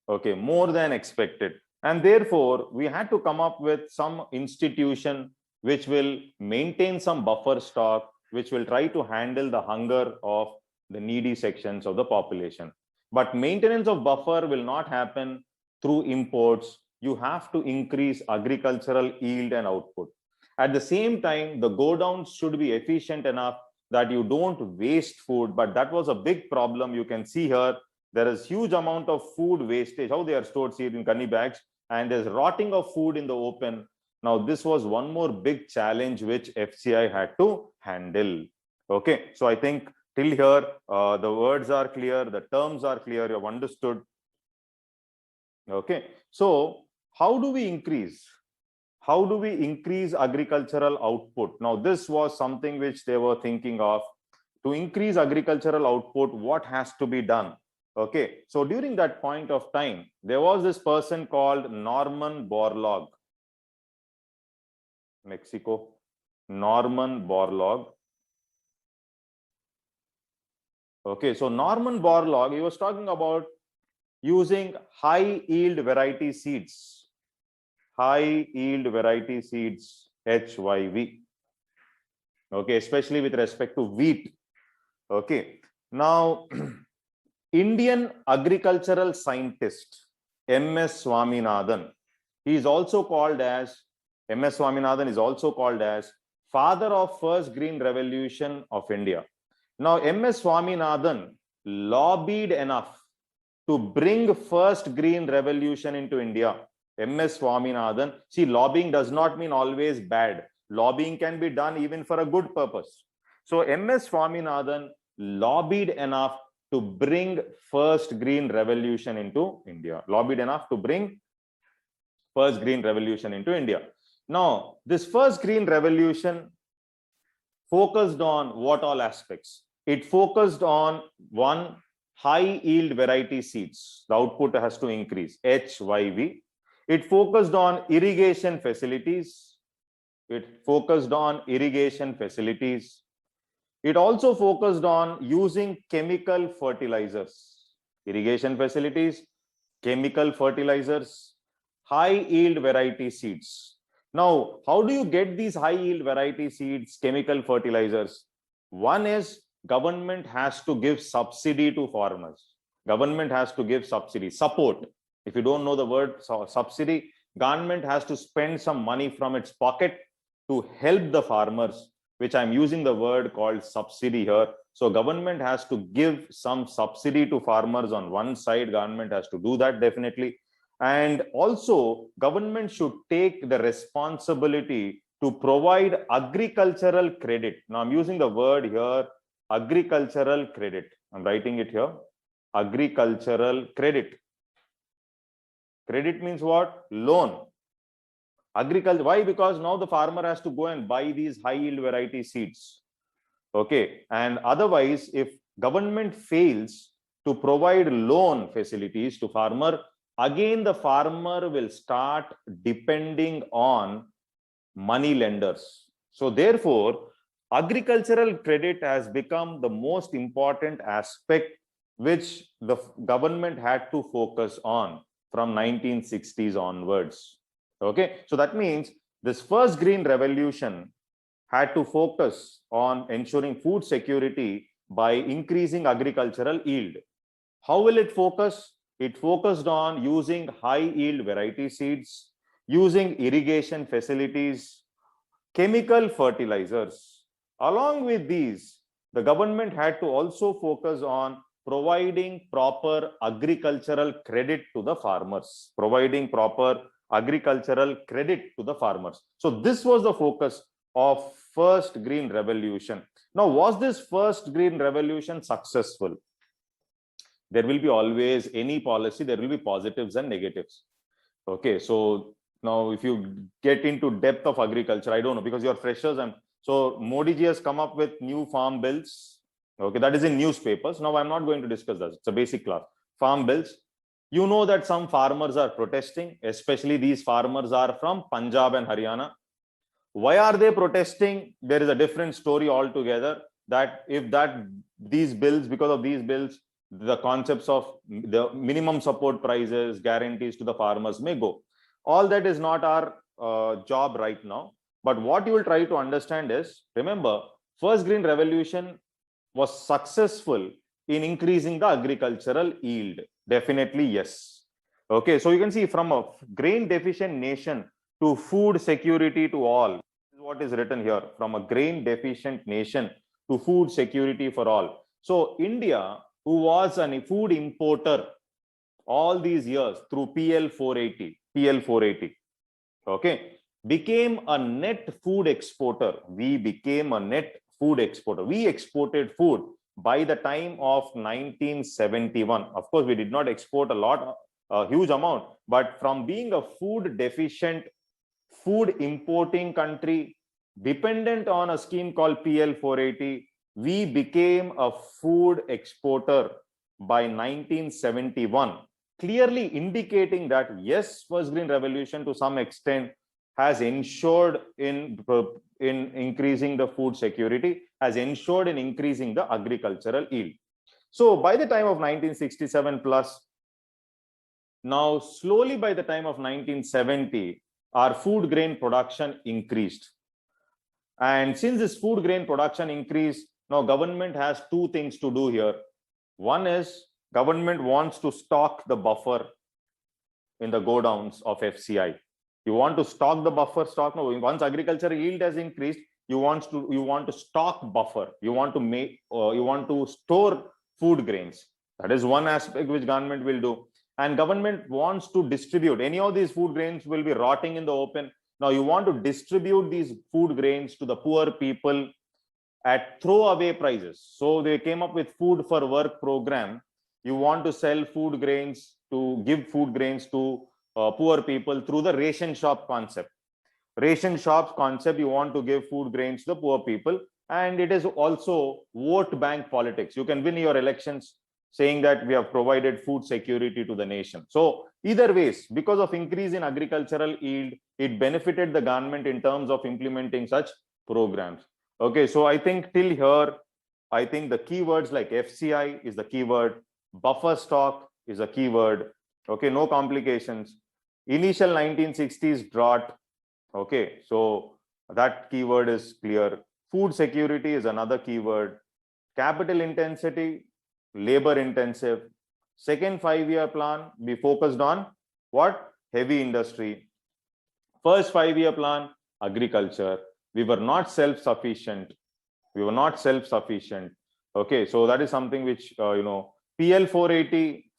okay, more than expected. And therefore, we had to come up with some institution which will maintain some buffer stock, which will try to handle the hunger of the needy sections of the population. But maintenance of buffer will not happen through imports. You have to increase agricultural yield and output. At the same time, the godowns should be efficient enough that you don't waste food. But that was a big problem. You can see here, there is huge amount of food wastage, how they are stored here in gunny bags, and there's rotting of food in the open. Now, this was one more big challenge which FCI had to handle. Okay, so I think till here, the words are clear, the terms are clear, you have understood. Okay, so how do we increase? How do we increase agricultural output? Now, this was something which they were thinking of. To increase agricultural output, what has to be done? Okay, so during that point of time, there was this person called Norman Borlaug, Mexico, Norman Borlaug. Okay, so Norman Borlaug, he was talking about using high yield variety seeds, high yield variety seeds, HYV. Okay, especially with respect to wheat. Okay, now Indian agricultural scientist MS Swaminathan, he is also called as, MS Swaminathan is also called as father of first green revolution of India. Now, MS Swaminathan lobbied enough to bring first green revolution into India. MS Swaminathan, see, lobbying does not mean always bad. Lobbying can be done even for a good purpose. So MS Swaminathan lobbied enough to bring first green revolution into India. Lobbied enough to bring first green revolution into India. Now, this first green revolution focused on what all aspects? It focused on one, high yield variety seeds. The output has to increase, HYV. It focused on irrigation facilities. It focused on irrigation facilities. It also focused on using chemical fertilizers, irrigation facilities, chemical fertilizers, high yield variety seeds. Now, how do you get these high yield variety seeds, chemical fertilizers? One is government has to give subsidy to farmers. Government has to give subsidy, support. If you don't know the word subsidy, government has to spend some money from its pocket to help the farmers, which I'm using the word called subsidy here. So government has to give some subsidy to farmers on one side. Government has to do that definitely. And also government should take the responsibility to provide agricultural credit. Now I'm using the word here, agricultural credit. I'm writing it here, agricultural credit. Credit means what? Loan. Agriculture. Why? Because now the farmer has to go and buy these high yield variety seeds. Okay. And otherwise, if government fails to provide loan facilities to farmer, again the farmer will start depending on money lenders. So therefore, agricultural credit has become the most important aspect which the government had to focus on from 1960s onwards. Okay, so that means this first green revolution had to focus on ensuring food security by increasing agricultural yield. How will it focus? It focused on using high yield variety seeds, using irrigation facilities, chemical fertilizers. Along with these, the government had to also focus on providing proper agricultural credit to the farmers, providing proper agricultural credit to the farmers. So this was the focus of first green revolution. Now, was this first green revolution successful? There will be always any policy, there will be positives and negatives. Okay, so now if you get into depth of agriculture, I don't know, because you're freshers, and so Modi ji has come up with new farm bills. Okay, that is in newspapers. Now I'm not going to discuss that. It's a basic class. Farm bills. You know that some farmers are protesting, especially these farmers are from Punjab and Haryana. Why are they protesting? There is a different story altogether. That if these bills, because of these bills, the concepts of the minimum support prices, guarantees to the farmers may go. All that is not our job right now. But what you will try to understand is, remember, first green revolution was successful in increasing the agricultural yield. Definitely, yes. Okay, so you can see from a grain deficient nation to food security to all. This is what is written here, from a grain deficient nation to food security for all. So India, who was a food importer all these years through PL 480, okay, became a net food exporter. We became a net food exporter. We exported food by the time of 1971. Of course, we did not export a huge amount, but from being a food deficient, food importing country, dependent on a scheme called PL 480, we became a food exporter by 1971, clearly indicating that yes, first green revolution to some extent has ensured in increasing the food security, has ensured in increasing the agricultural yield. So by the time of 1967 plus, now slowly by the time of 1970, our food grain production increased. And since this food grain production increased, now government has two things to do here. One is government wants to stock the buffer in the godowns of FCI. You want to stock the buffer stock. Now, once agricultural yield has increased, you want to stock buffer. You want to store food grains. That is one aspect which government will do. And government wants to distribute. Any of these food grains will be rotting in the open. Now you want to distribute these food grains to the poor people at throwaway prices. So they came up with food for work program. You want to sell food grains, to give food grains to poor people through the ration shop concept. Ration shops concept, you want to give food grains to the poor people. And it is also vote bank politics. You can win your elections saying that we have provided food security to the nation. So either ways, because of increase in agricultural yield, it benefited the government in terms of implementing such programs. Okay, so I think till here, I think the keywords like FCI is the keyword, buffer stock is a keyword. Okay, no complications. Initial 1960s drought, Okay, so that keyword is clear. Food security is another keyword. Capital intensity, labor intensive. Second 5-year plan, we focused on what? Heavy industry. First 5-year plan, agriculture. We were not self-sufficient. We were not self-sufficient. Okay, so that is something which, PL 480,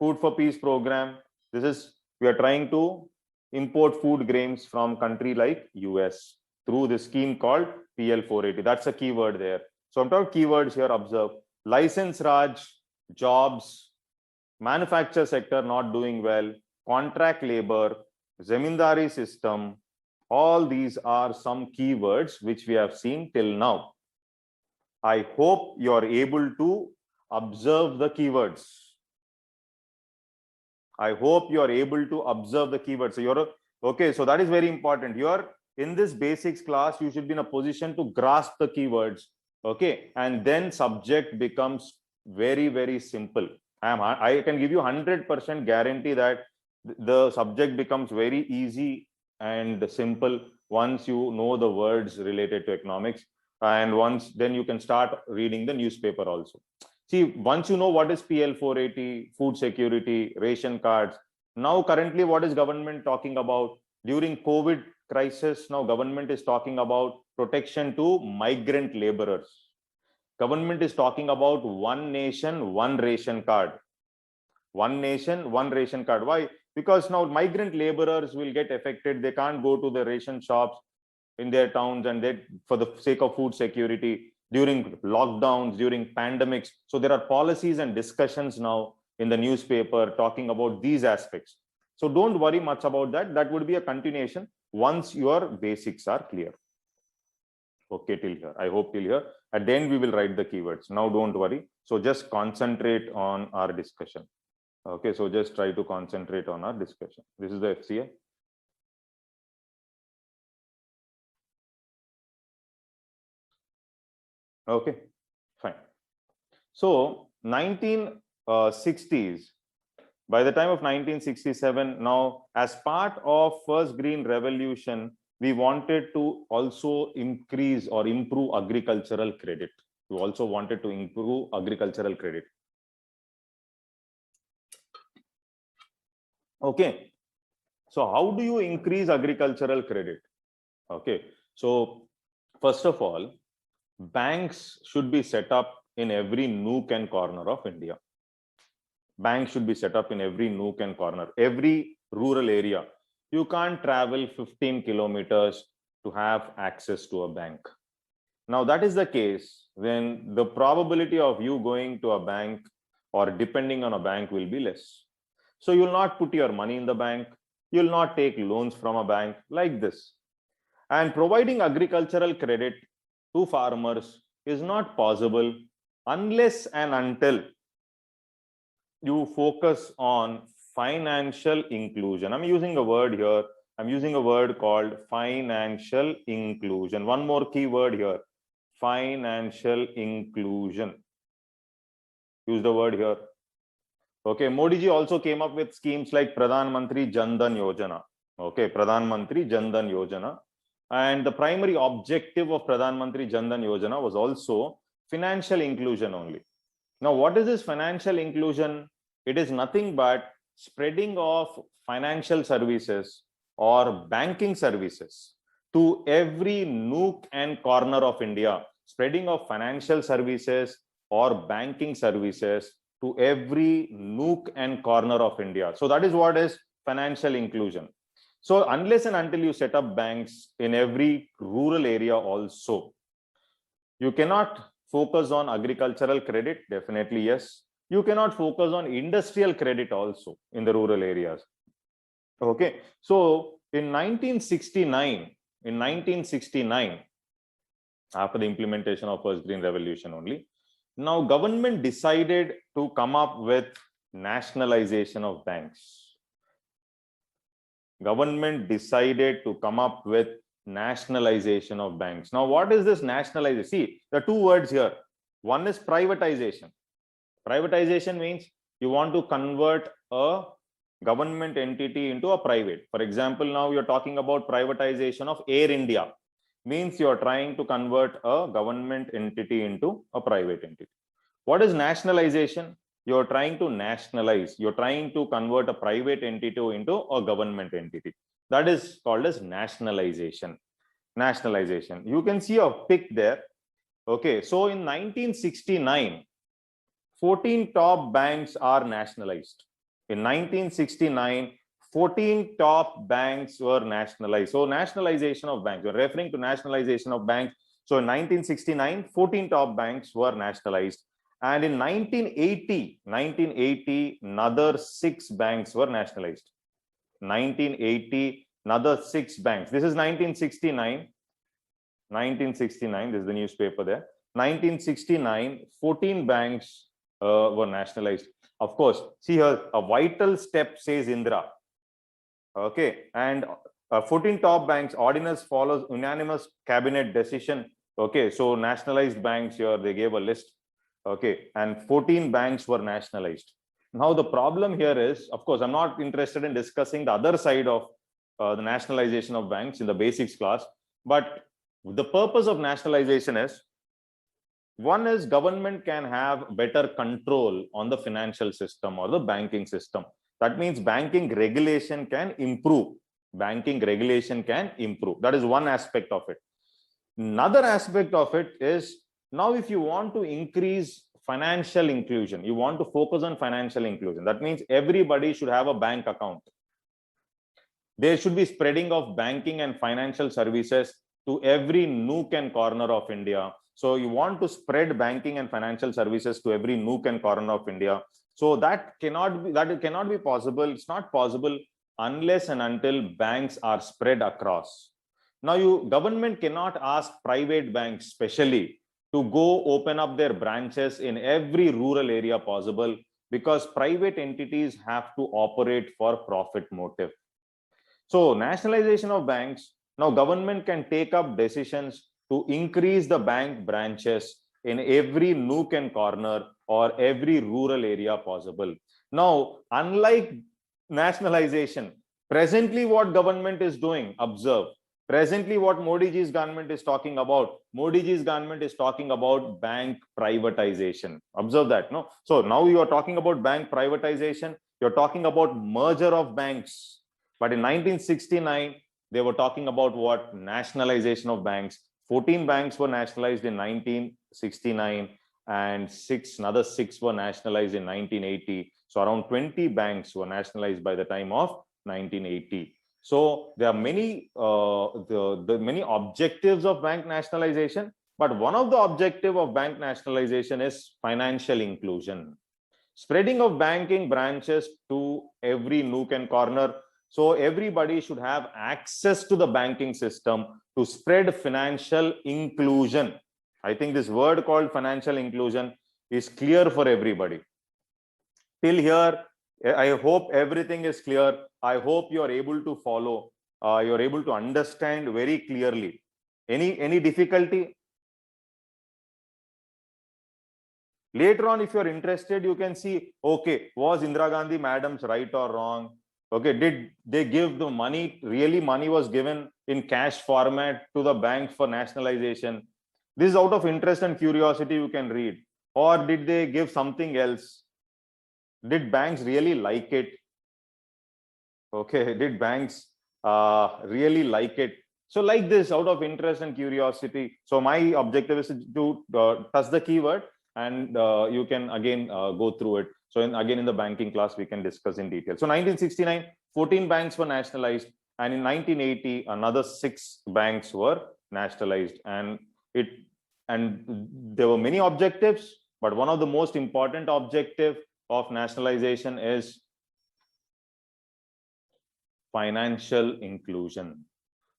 Food for Peace program. This is, we are trying to import food grains from country like US through this scheme called PL 480. That's a keyword there. So I'm talking keywords here, observe. License Raj, jobs, manufacture sector not doing well, contract labor, Zamindari system, all these are some keywords which we have seen till now. I hope you are able to observe the keywords. I hope you are able to observe the keywords. So you're okay. So that is very important. You're in this basics class, you should be in a position to grasp the keywords. Okay. And then subject becomes very, very simple. I can give you 100% guarantee that the subject becomes very easy and simple once you know the words related to economics. And once then you can start reading the newspaper also. See, once you know what is PL 480, food security, ration cards, now currently what is government talking about? During COVID crisis, now government is talking about protection to migrant laborers. Government is talking about one nation, one ration card. One nation, one ration card. Why? Because now migrant laborers will get affected. They can't go to the ration shops in their towns, and they, for the sake of food security, during lockdowns, during pandemics. So there are policies and discussions now in the newspaper talking about these aspects. So don't worry much about that. That would be a continuation once your basics are clear. Okay, till here. I hope till here. At the end, we will write the keywords. Now don't worry. So just concentrate on our discussion. Okay, so just try to concentrate on our discussion. This is the FCA. Okay, fine. So 1960s, by the time of 1967, now as part of first green revolution, we wanted to also increase or improve agricultural credit. We also wanted to improve agricultural credit. Okay, so how do you increase agricultural credit? Okay, so first of all, banks should be set up in every nook and corner of India. Banks should be set up in every nook and corner, every rural area. You can't travel 15 kilometers to have access to a bank. Now, that is the case when the probability of you going to a bank or depending on a bank will be less. So you'll not put your money in the bank. You'll not take loans from a bank like this. And providing agricultural credit to farmers is not possible unless and until you focus on financial inclusion. I'm using a word here. I'm using a word called financial inclusion. One more key word here, financial inclusion. Use the word here. Okay, Modi ji also came up with schemes like Pradhan Mantri Jan Dhan Yojana. Okay, Pradhan Mantri Jan Dhan Yojana. And the primary objective of Pradhan Mantri Jan Dhan Yojana was also financial inclusion only. Now, what is this financial inclusion? It is nothing but spreading of financial services or banking services to every nook and corner of India. Spreading of financial services or banking services to every nook and corner of India. So that is what is financial inclusion. So unless and until you set up banks in every rural area also, you cannot focus on agricultural credit, definitely yes. You cannot focus on industrial credit also in the rural areas. Okay, so in 1969, after the implementation of first green revolution only, now government decided to come up with nationalization of banks. Government decided to come up with nationalization of banks. Now, what is this nationalization? See, there are two words here. One is privatization. Privatization means you want to convert a government entity into a private. For example, now you're talking about privatization of Air India. Means you're trying to convert a government entity into a private entity. What is nationalization? You're trying to nationalize. You're trying to convert a private entity into a government entity. That is called as nationalization. Nationalization. You can see a pic there. Okay, so in 1969, 14 top banks are nationalized. In 1969, 14 top banks were nationalized. So nationalization of banks, we're referring to nationalization of banks. So in 1969, 14 top banks were nationalized. And in 1980, another 6 banks were nationalized. 1980, another 6 banks. This is 1969. 1969, this is the newspaper there. 1969, 14 banks were nationalized. Of course, see here, a vital step, says Indra. Okay, and 14 top banks, ordinance follows unanimous cabinet decision. Okay, so nationalized banks here, they gave a list. Okay, and 14 banks were nationalized. Now the problem here is, of course, I'm not interested in discussing the other side of the nationalization of banks in the basics class, but the purpose of nationalization is, one is government can have better control on the financial system or the banking system. That means banking regulation can improve. Banking regulation can improve. That is one aspect of it. Another aspect of it is, now if you want to increase financial inclusion, you want to focus on financial inclusion. That means everybody should have a bank account. There should be spreading of banking and financial services to every nook and corner of India. So you want to spread banking and financial services to every nook and corner of India. So that cannot be possible. It's not possible unless and until banks are spread across. Now, government cannot ask private banks specially to go open up their branches in every rural area possible, because private entities have to operate for profit motive. So nationalization of banks, now government can take up decisions to increase the bank branches in every nook and corner or every rural area possible. Now, unlike nationalization, presently what government is doing, observe, presently what Modi ji's government is talking about, Modi ji's government is talking about bank privatization. Observe that, no? So now you are talking about bank privatization, you're talking about merger of banks. But in 1969, they were talking about what? Nationalization of banks. 14 banks were nationalized in 1969 and another six were nationalized in 1980. So around 20 banks were nationalized by the time of 1980. So there are many many objectives of bank nationalization, but one of the objective of bank nationalization is financial inclusion. Spreading of banking branches to every nook and corner. So everybody should have access to the banking system to spread financial inclusion. I think this word called financial inclusion is clear for everybody. Till here, I hope everything is clear. I hope you are able to follow. You are able to understand very clearly. Any difficulty? Later on, if you are interested, you can see, okay, was Indira Gandhi madam's right or wrong? Okay, did they give the money, really money was given in cash format to the bank for nationalization? This is out of interest and curiosity, you can read. Or did they give something else? Did banks really like it? Okay, did banks really like it? So like this, out of interest and curiosity. So my objective is to touch the keyword, and you can again go through it. So again in the banking class, we can discuss in detail. So 1969, 14 banks were nationalized. And in 1980, another 6 banks were nationalized. And there were many objectives, but one of the most important objective of nationalization is financial inclusion.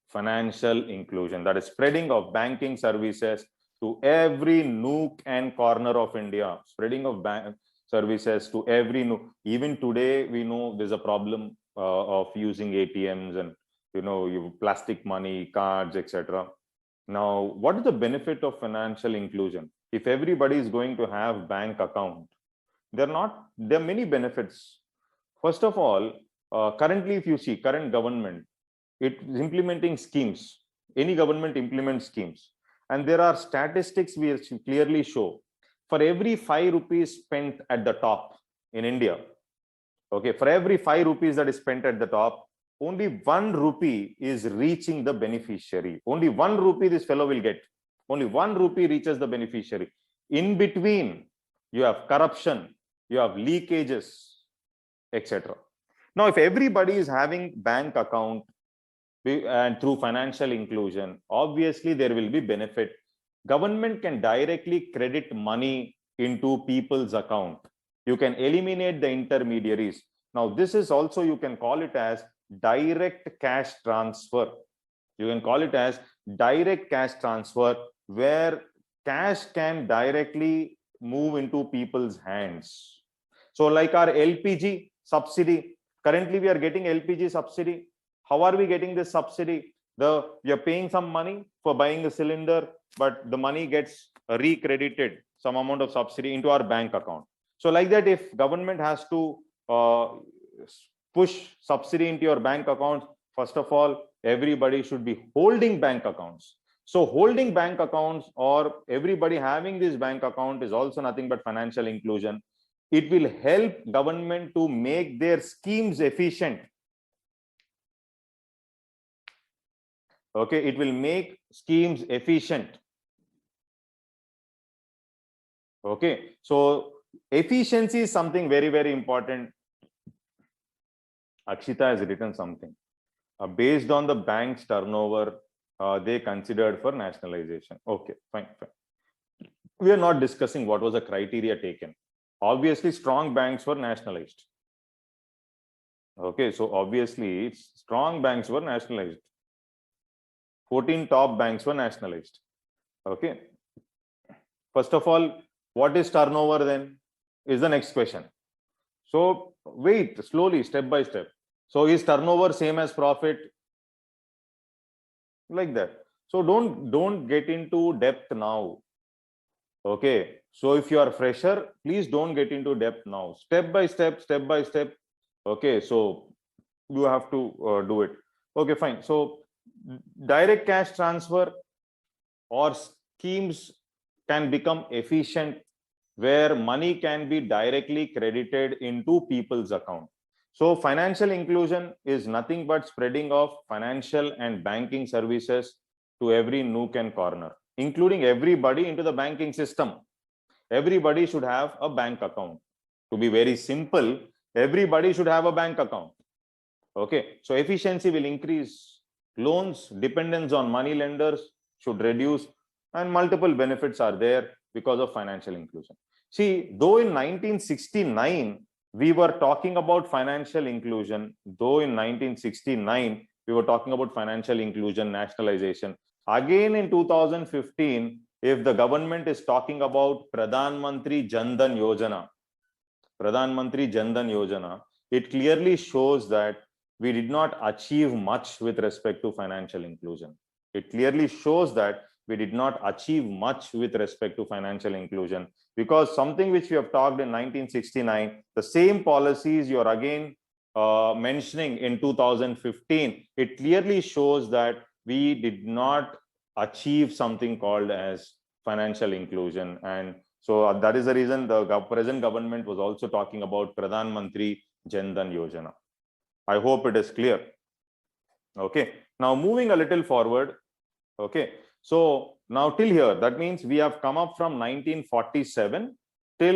Financial inclusion, that is spreading of banking services to every nook and corner of India. Spreading of bank services to every nook. Even today, we know there's a problem of using ATMs and plastic money, cards, etc. Now, what is the benefit of financial inclusion? If everybody is going to have bank account, there are many benefits. First of all, currently, if you see current government, it is implementing schemes. Any government implements schemes, and there are statistics which clearly show for every 5 rupees spent at the top in India, okay, for every 5 rupees that is spent at the top, only 1 rupee is reaching the beneficiary. Only 1 rupee this fellow will get. Only 1 rupee reaches the beneficiary. In between, you have corruption, you have leakages, etc. Now, if everybody is having bank account and through financial inclusion, obviously there will be benefit. Government can directly credit money into people's account. You can eliminate the intermediaries. Now, this is also, you can call it as direct cash transfer. You can call it as direct cash transfer, where cash can directly move into people's hands. So like our LPG subsidy, currently we are getting LPG subsidy. How are we getting this subsidy? We are paying some money for buying a cylinder, but the money gets recredited, some amount of subsidy into our bank account. So like that, if government has to push subsidy into your bank account, first of all, everybody should be holding bank accounts. So holding bank accounts, or everybody having this bank account, is also nothing but financial inclusion. It will help government to make their schemes efficient. Okay, it will make schemes efficient. Okay, so efficiency is something very, very important. Akshita has written something. Based on the bank's turnover, they considered for nationalization. Okay, fine. We are not discussing what was the criteria taken. Obviously, strong banks were nationalized. Okay, so obviously, strong banks were nationalized. 14 top banks were nationalized. Okay. First of all, what is turnover then? Is the next question. So wait, slowly, step by step. So is turnover same as profit? Like that. So don't get into depth now. Okay. So if you are fresher, please don't get into depth now. Step by step, step by step. Okay. So you have to do it. Okay, fine. So direct cash transfer or schemes can become efficient, where money can be directly credited into people's account. So financial inclusion is nothing but spreading of financial and banking services to every nook and corner, including everybody into the banking system. Everybody should have a bank account. To be very simple, everybody should have a bank account. Okay, so efficiency will increase. Loans, dependence on money lenders should reduce, and multiple benefits are there because of financial inclusion. See, though in 1969, we were talking about financial inclusion, nationalization. Again, in 2015, if the government is talking about Pradhan Mantri Jan Dhan Yojana, it clearly shows that we did not achieve much with respect to financial inclusion. It clearly shows that we did not achieve much with respect to financial inclusion, because something which we have talked in 1969, the same policies you are again mentioning in 2015, it clearly shows that we did not achieve something called as financial inclusion. And so that is the reason the present government was also talking about Pradhan Mantri Jan Dhan Yojana. I hope it is clear. Okay, now moving a little forward. Okay, so now till here, that means we have come up from 1947 till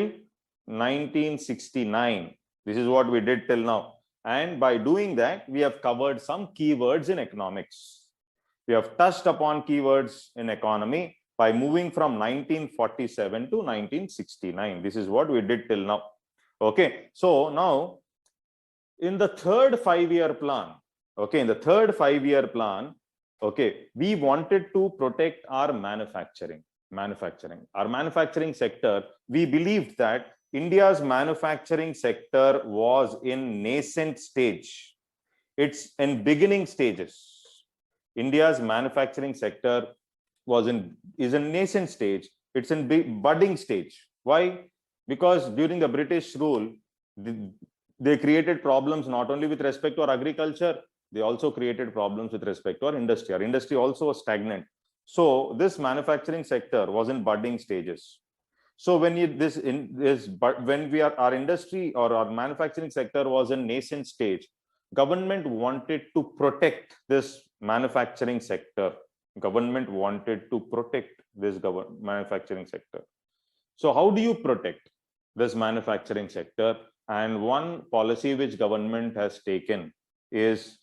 1969. This is what we did till now. And by doing that, we have covered some keywords in economics. We have touched upon keywords in economy by moving from 1947 to 1969. This is what we did till now. Okay, so now in the third 5-year plan, okay, we wanted to protect our manufacturing. Our manufacturing sector, we believed that India's manufacturing sector was in nascent stage. It's in beginning stages. India's manufacturing sector is in nascent stage. It's in budding stage. Why? Because during the British rule, they created problems not only with respect to our agriculture, they also created problems with respect to our industry. Our industry also was stagnant. So this manufacturing sector was in budding stages. So when when we are our industry or our manufacturing sector was in nascent stage, government wanted to protect this manufacturing sector. Government wanted to protect this manufacturing sector. So how do you protect this manufacturing sector? And one policy which government has taken is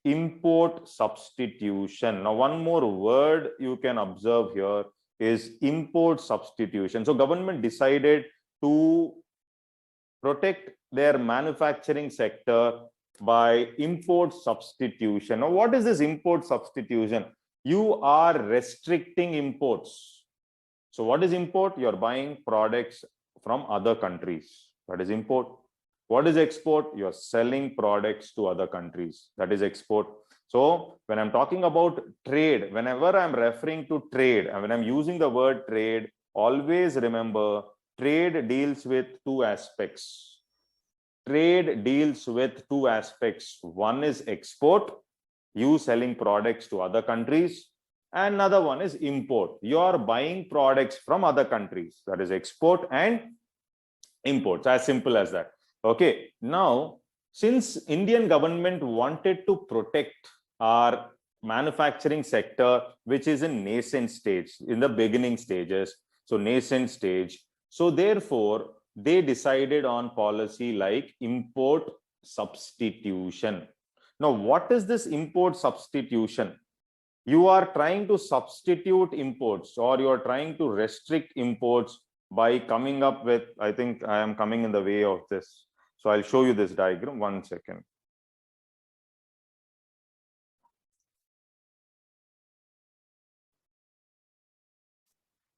import substitution. Now, one more word you can observe here is import substitution. So government decided to protect their manufacturing sector by import substitution. Now, what is this import substitution? You are restricting imports. So what is import? You're buying products from other countries. That is import. What is export? You're selling products to other countries. That is export. So when I'm talking about trade, whenever I'm referring to trade, and when I'm using the word trade, always remember trade deals with two aspects. Trade deals with two aspects. One is export, you selling products to other countries. Another one is import. You are buying products from other countries. That is export and import. As simple as that. Okay. Now, since Indian government wanted to protect our manufacturing sector, which is in nascent stage, in the beginning stages, so nascent stage. So therefore, they decided on policy like import substitution. Now, what is this import substitution? You are trying to substitute imports, or you are trying to restrict imports by coming up with, I think I am coming in the way of this. So I'll show you this diagram. 1 second.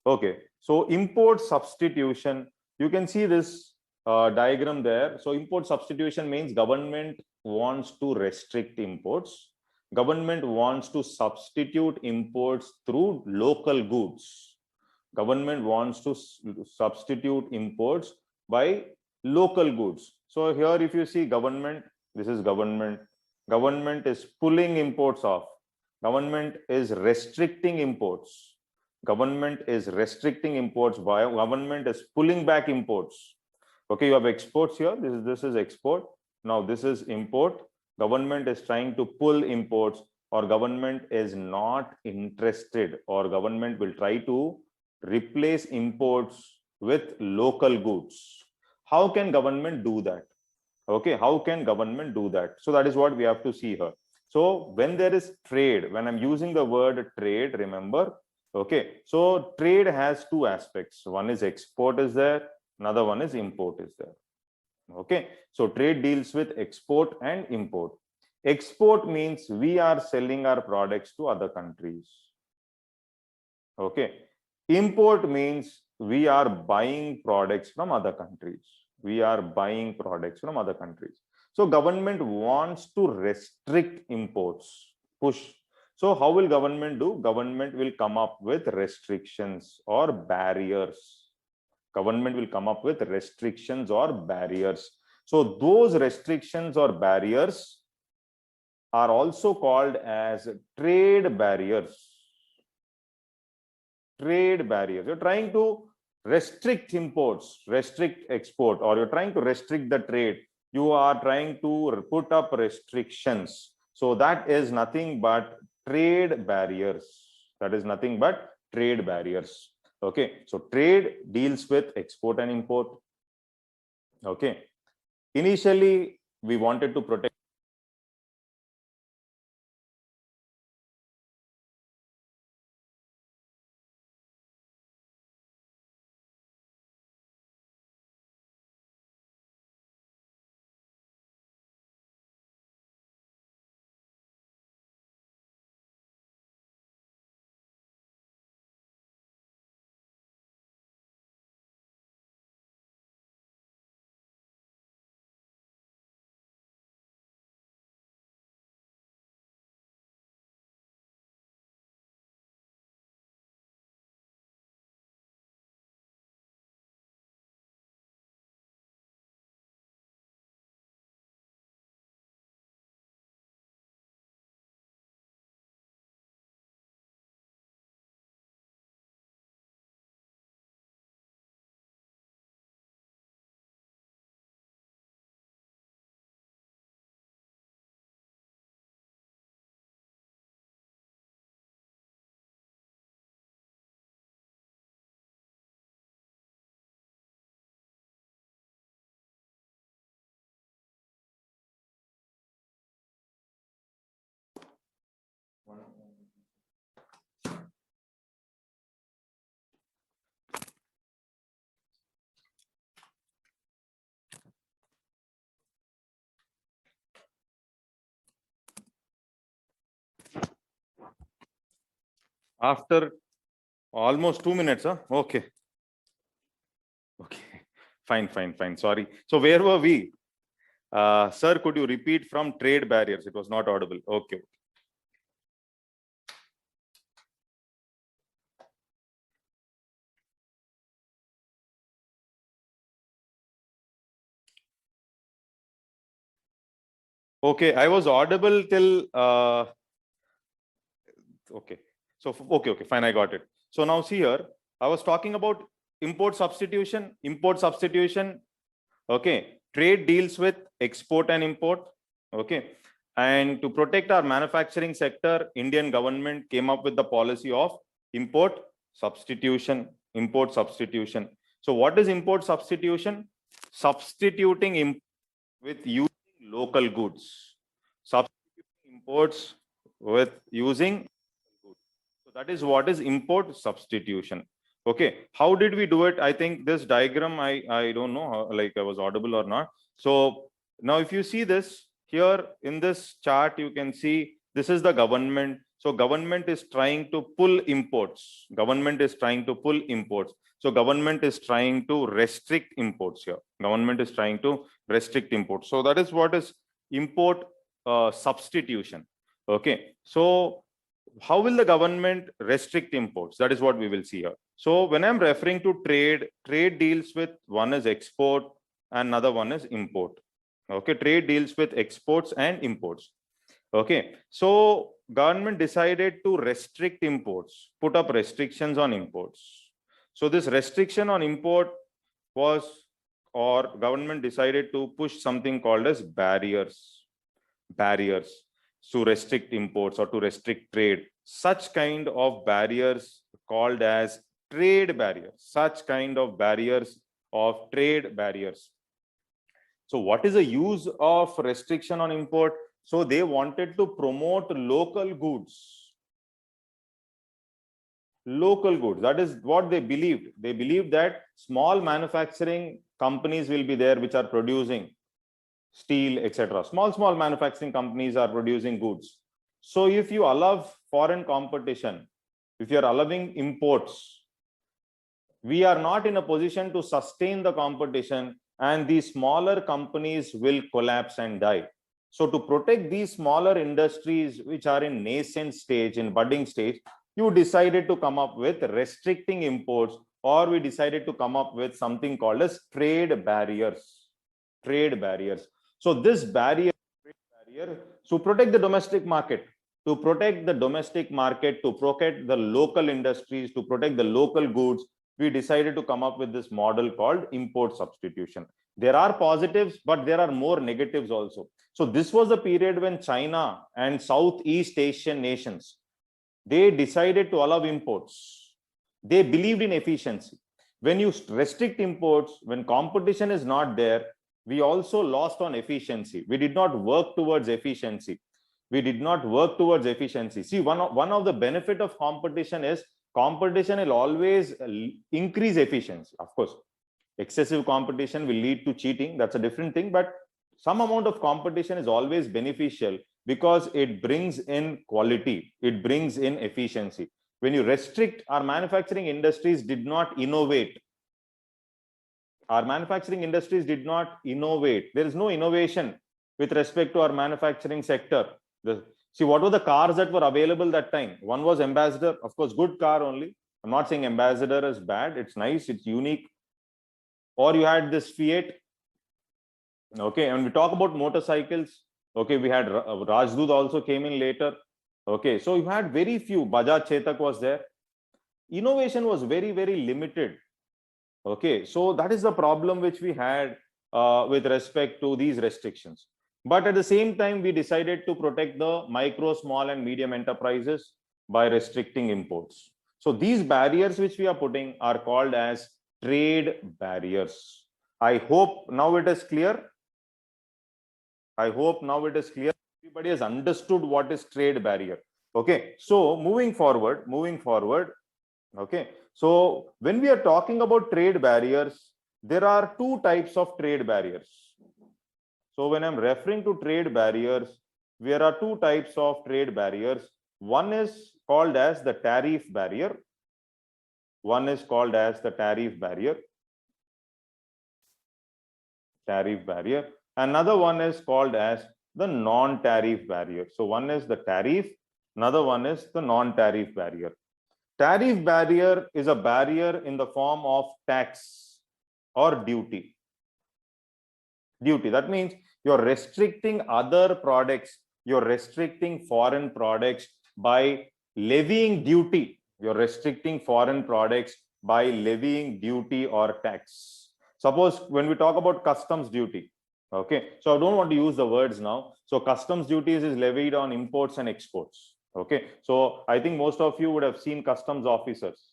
Okay, so import substitution, you can see this diagram there. So import substitution means government wants to restrict imports. Government wants to substitute imports through local goods. Government wants to substitute imports by local goods. So here, if you see government, this is government. Government is pulling imports off. Government is restricting imports. Government is restricting imports by government is pulling back imports. Okay, you have exports here. This is export. Now this is import. Government is trying to pull imports, or government is not interested, or government will try to replace imports with local goods. How can government do that? Okay, how can government do that? So that is what we have to see here. So when there is trade, when I'm using the word trade, remember, okay, so trade has two aspects. One is export is there, another one is import is there. Okay, so trade deals with export and import. Export means we are selling our products to other countries. Okay, import means we are buying products from other countries. We are buying products from other countries. So government wants to restrict imports, push. So how will government do? Government will come up with restrictions or barriers. Government will come up with restrictions or barriers. So those restrictions or barriers are also called as trade barriers. Trade barriers. You're trying to restrict imports, restrict export, or you're trying to restrict the trade. You are trying to put up restrictions. So that is nothing but trade barriers. That is nothing but trade barriers. Okay, so trade deals with export and import. Okay, initially we wanted to protect After almost 2 minutes, huh? Okay. Okay. Fine. Sorry. So where were we? Sir, could you repeat from trade barriers? It was not audible. Okay. Okay, I was audible till okay. So okay, fine, I got it. So now see here, I was talking about import substitution. Okay, trade deals with export and import. Okay, and to protect our manufacturing sector, Indian government came up with the policy of import substitution. So what is import substitution? Substituting with using local goods. Substituting imports with using goods. So that is what is import substitution. Okay, how did we do it? I think this diagram, I don't know how, like I was audible or not. So now if you see this here in this chart, you can see this is the government. So government is trying to pull imports. So government is trying to restrict imports here. So that is what is import substitution. Okay, so how will the government restrict imports? That is what we will see here. So when I'm referring to trade deals with, one is export and another one is import. Okay, trade deals with exports and imports. Okay, so government decided to restrict imports, put up restrictions on imports. So this restriction on import was, or government decided to push something called as barriers to restrict imports or to restrict trade. Such kind of barriers called as trade barriers, trade barriers. So what is the use of restriction on import? So they wanted to promote local goods. That is what they believed. They believed that small manufacturing companies will be there which are producing steel, etc. Small manufacturing companies are producing goods. So if you allow foreign competition, if you are allowing imports, we are not in a position to sustain the competition, and these smaller companies will collapse and die. So to protect these smaller industries which are in nascent stage, in budding stage, you decided to come up with restricting imports, or we decided to come up with something called as trade barriers. So this barrier to protect the domestic market, to protect the local industries, to protect the local goods, we decided to come up with this model called import substitution. There are positives, but there are more negatives also. So this was the period when China and Southeast Asian nations, they decided to allow imports. They believed in efficiency. When you restrict imports, when competition is not there, we also lost on efficiency. We did not work towards efficiency. See, one of the benefit of competition is competition will always increase efficiency. Of course, excessive competition will lead to cheating. That's a different thing. But some amount of competition is always beneficial because it brings in quality. It brings in efficiency. When you restrict, our manufacturing industries did not innovate. There is no innovation with respect to our manufacturing sector. See, what were the cars that were available that time? One was Ambassador, of course, good car only. I'm not saying Ambassador is bad. It's nice, it's unique. Or you had this Fiat. Okay, and we talk about motorcycles. Okay, we had Rajdoot also came in later. Okay, so you had very few. Bajaj Chetak was there. Innovation was very, very limited. Okay, so that is the problem which we had with respect to these restrictions. But at the same time, we decided to protect the micro, small, and medium enterprises by restricting imports. So these barriers which we are putting are called as trade barriers. I hope now it is clear. Everybody has understood what is trade barrier. Okay, so moving forward. Okay, so when we are talking about trade barriers, there are two types of trade barriers. So when I'm referring to trade barriers, there are two types of trade barriers. One is called as the tariff barrier. One is called as the tariff barrier. Tariff barrier. Another one is called as the non-tariff barrier. So one is the tariff, another one is the non-tariff barrier. Tariff barrier is a barrier in the form of tax or duty. Duty, that means you're restricting other products, you're restricting foreign products by levying duty. You're restricting foreign products by levying duty or tax. Suppose when we talk about customs duty, okay, so I don't want to use the words now. So customs duties is levied on imports and exports. Okay, so I think most of you would have seen customs officers.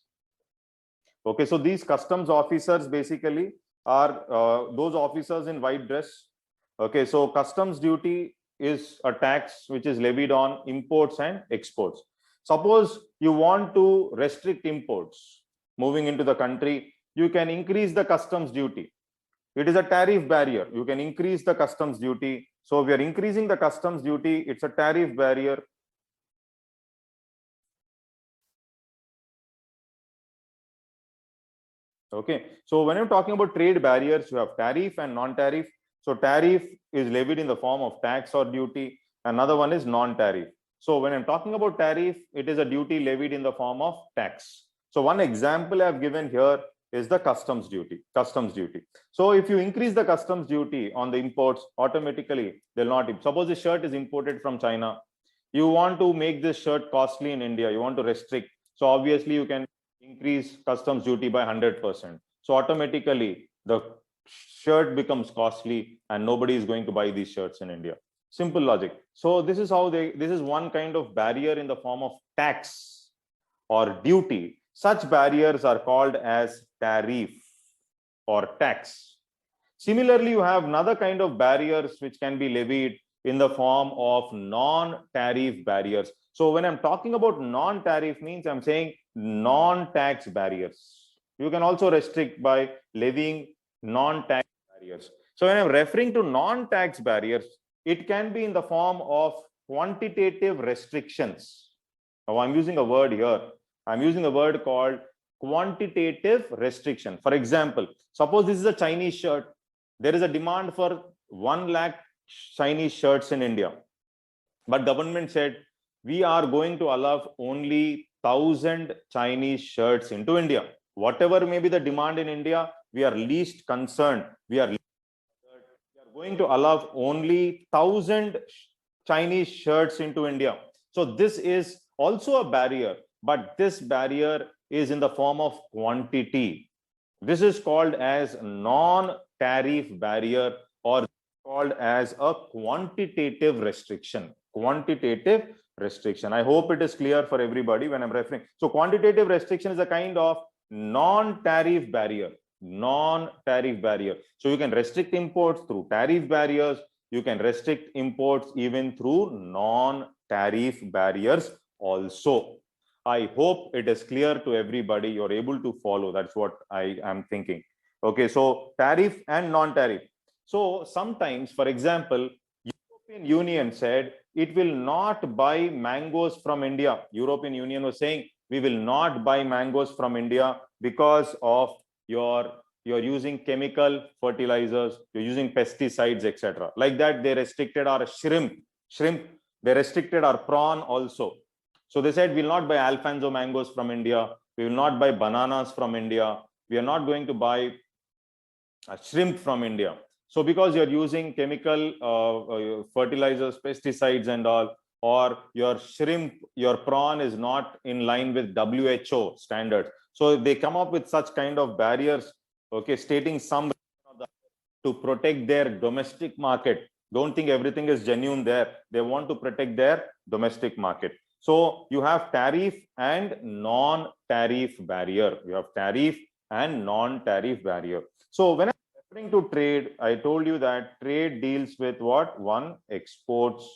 Okay, so these customs officers basically are those officers in white dress. Okay, so customs duty is a tax which is levied on imports and exports. Suppose you want to restrict imports moving into the country, you can increase the customs duty. It is a tariff barrier. You can increase the customs duty. So we are increasing the customs duty. It's a tariff barrier. Okay, so when you're talking about trade barriers, you have tariff and non-tariff. So tariff is levied in the form of tax or duty. Another one is non-tariff. So when I'm talking about tariff, it is a duty levied in the form of tax. So one example I've given here is the customs duty. Customs duty. So if you increase the customs duty on the imports, automatically they'll not. Suppose the shirt is imported from China. You want to make this shirt costly in India. You want to restrict. So obviously you can increase customs duty by 100%. So automatically the shirt becomes costly and nobody is going to buy these shirts in India. Simple logic. So this is how this is one kind of barrier in the form of tax or duty. Such barriers are called as tariff or tax. Similarly, you have another kind of barriers which can be levied in the form of non-tariff barriers. So when I'm talking about non-tariff means I'm saying non-tax barriers. You can also restrict by levying non-tax barriers. So when I'm referring to non-tax barriers, it can be in the form of quantitative restrictions. Now I'm using a word here. I'm using a word called quantitative restriction. For example, suppose this is a Chinese shirt. There is a demand for 1 lakh Chinese shirts in India. But government said, we are going to allow only 1,000 Chinese shirts into India. Whatever may be the demand in India, we are least concerned. We are going to allow only 1,000 Chinese shirts into India. So this is also a barrier, but this barrier is in the form of quantity. This is called as non-tariff barrier or called as a quantitative restriction. Quantitative restriction. I hope it is clear for everybody when I'm referring. So quantitative restriction is a kind of non-tariff barrier. Non-tariff barrier. So you can restrict imports through tariff barriers. You can restrict imports even through non-tariff barriers also. I hope it is clear to everybody. You're able to follow. That's what I am thinking. Okay, so tariff and non-tariff. So sometimes, for example, European Union said it will not buy mangoes from India. European Union was saying we will not buy mangoes from India because of you're using chemical fertilizers, you're using pesticides, etc. Like that, they restricted our shrimp. They restricted our prawn also. So they said we'll not buy Alfonso mangoes from India. We will not buy bananas from India. We are not going to buy shrimp from India. So because you're using chemical fertilizers, pesticides and all, or your shrimp, your prawn is not in line with WHO standards. So they come up with such kind of barriers, okay, stating some to protect their domestic market. Don't think everything is genuine there. They want to protect their domestic market. So you have tariff and non-tariff barrier. You have tariff and non-tariff barrier. So when I'm referring to trade, I told you that trade deals with what? One, exports.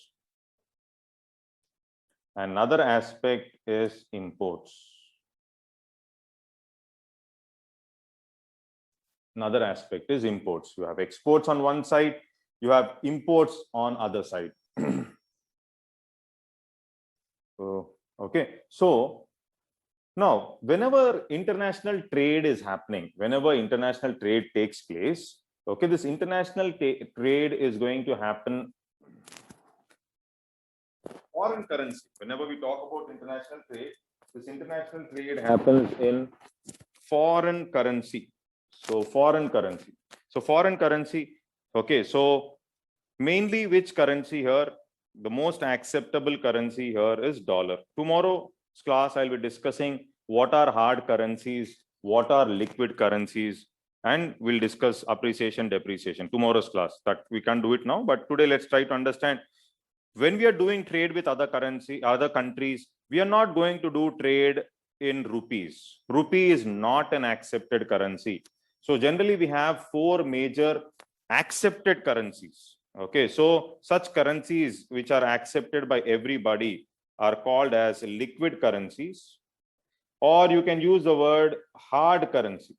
Another aspect is imports. Another aspect is imports. You have exports on one side, you have imports on other side. So Okay, so now whenever international trade is happening, whenever international trade takes place, okay, this international trade is going to happen foreign currency. Whenever we talk about international trade, this international trade happens in foreign currency. So foreign currency. So foreign currency. Okay, so mainly which currency here? The most acceptable currency here is dollar. Tomorrow's class, I'll be discussing what are hard currencies, what are liquid currencies, and we'll discuss appreciation, depreciation. Tomorrow's class. That we can't do it now, but today let's try to understand. When we are doing trade with other countries, we are not going to do trade in rupees. Rupee is not an accepted currency. So generally we have four major accepted currencies. Okay, so such currencies which are accepted by everybody are called as liquid currencies, or you can use the word hard currency.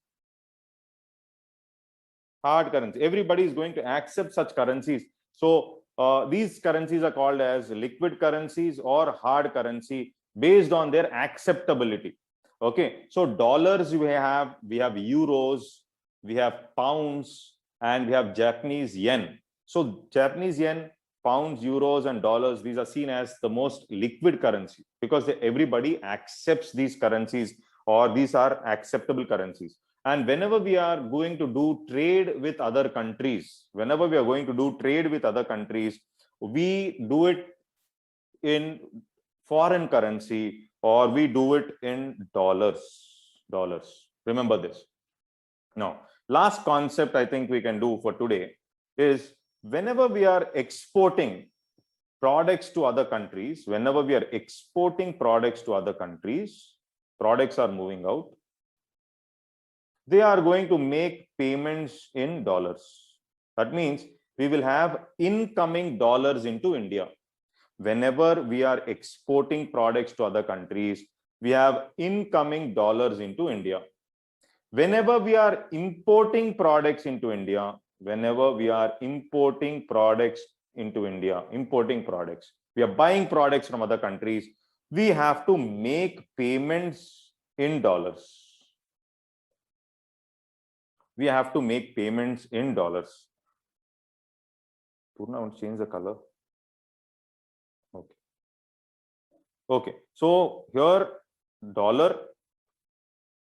Hard currency. Everybody is going to accept such currencies. So these currencies are called as liquid currencies or hard currency based on their acceptability. Okay, so dollars we have euros, we have pounds, and we have Japanese yen. So Japanese yen, pounds, euros, and dollars, these are seen as the most liquid currency because everybody accepts these currencies, or these are acceptable currencies. And whenever we are going to do trade with other countries, we do it in foreign currency, or we do it in dollars. Remember this. Now, last concept I think we can do for today is whenever we are exporting products to other countries, products are moving out. They are going to make payments in dollars. That means we will have incoming dollars into India. Whenever we are exporting products to other countries, we have incoming dollars into India. Whenever we are importing products into India, we are buying products from other countries, we have to make payments in dollars. Purna, I want to change the color. Okay. So here dollar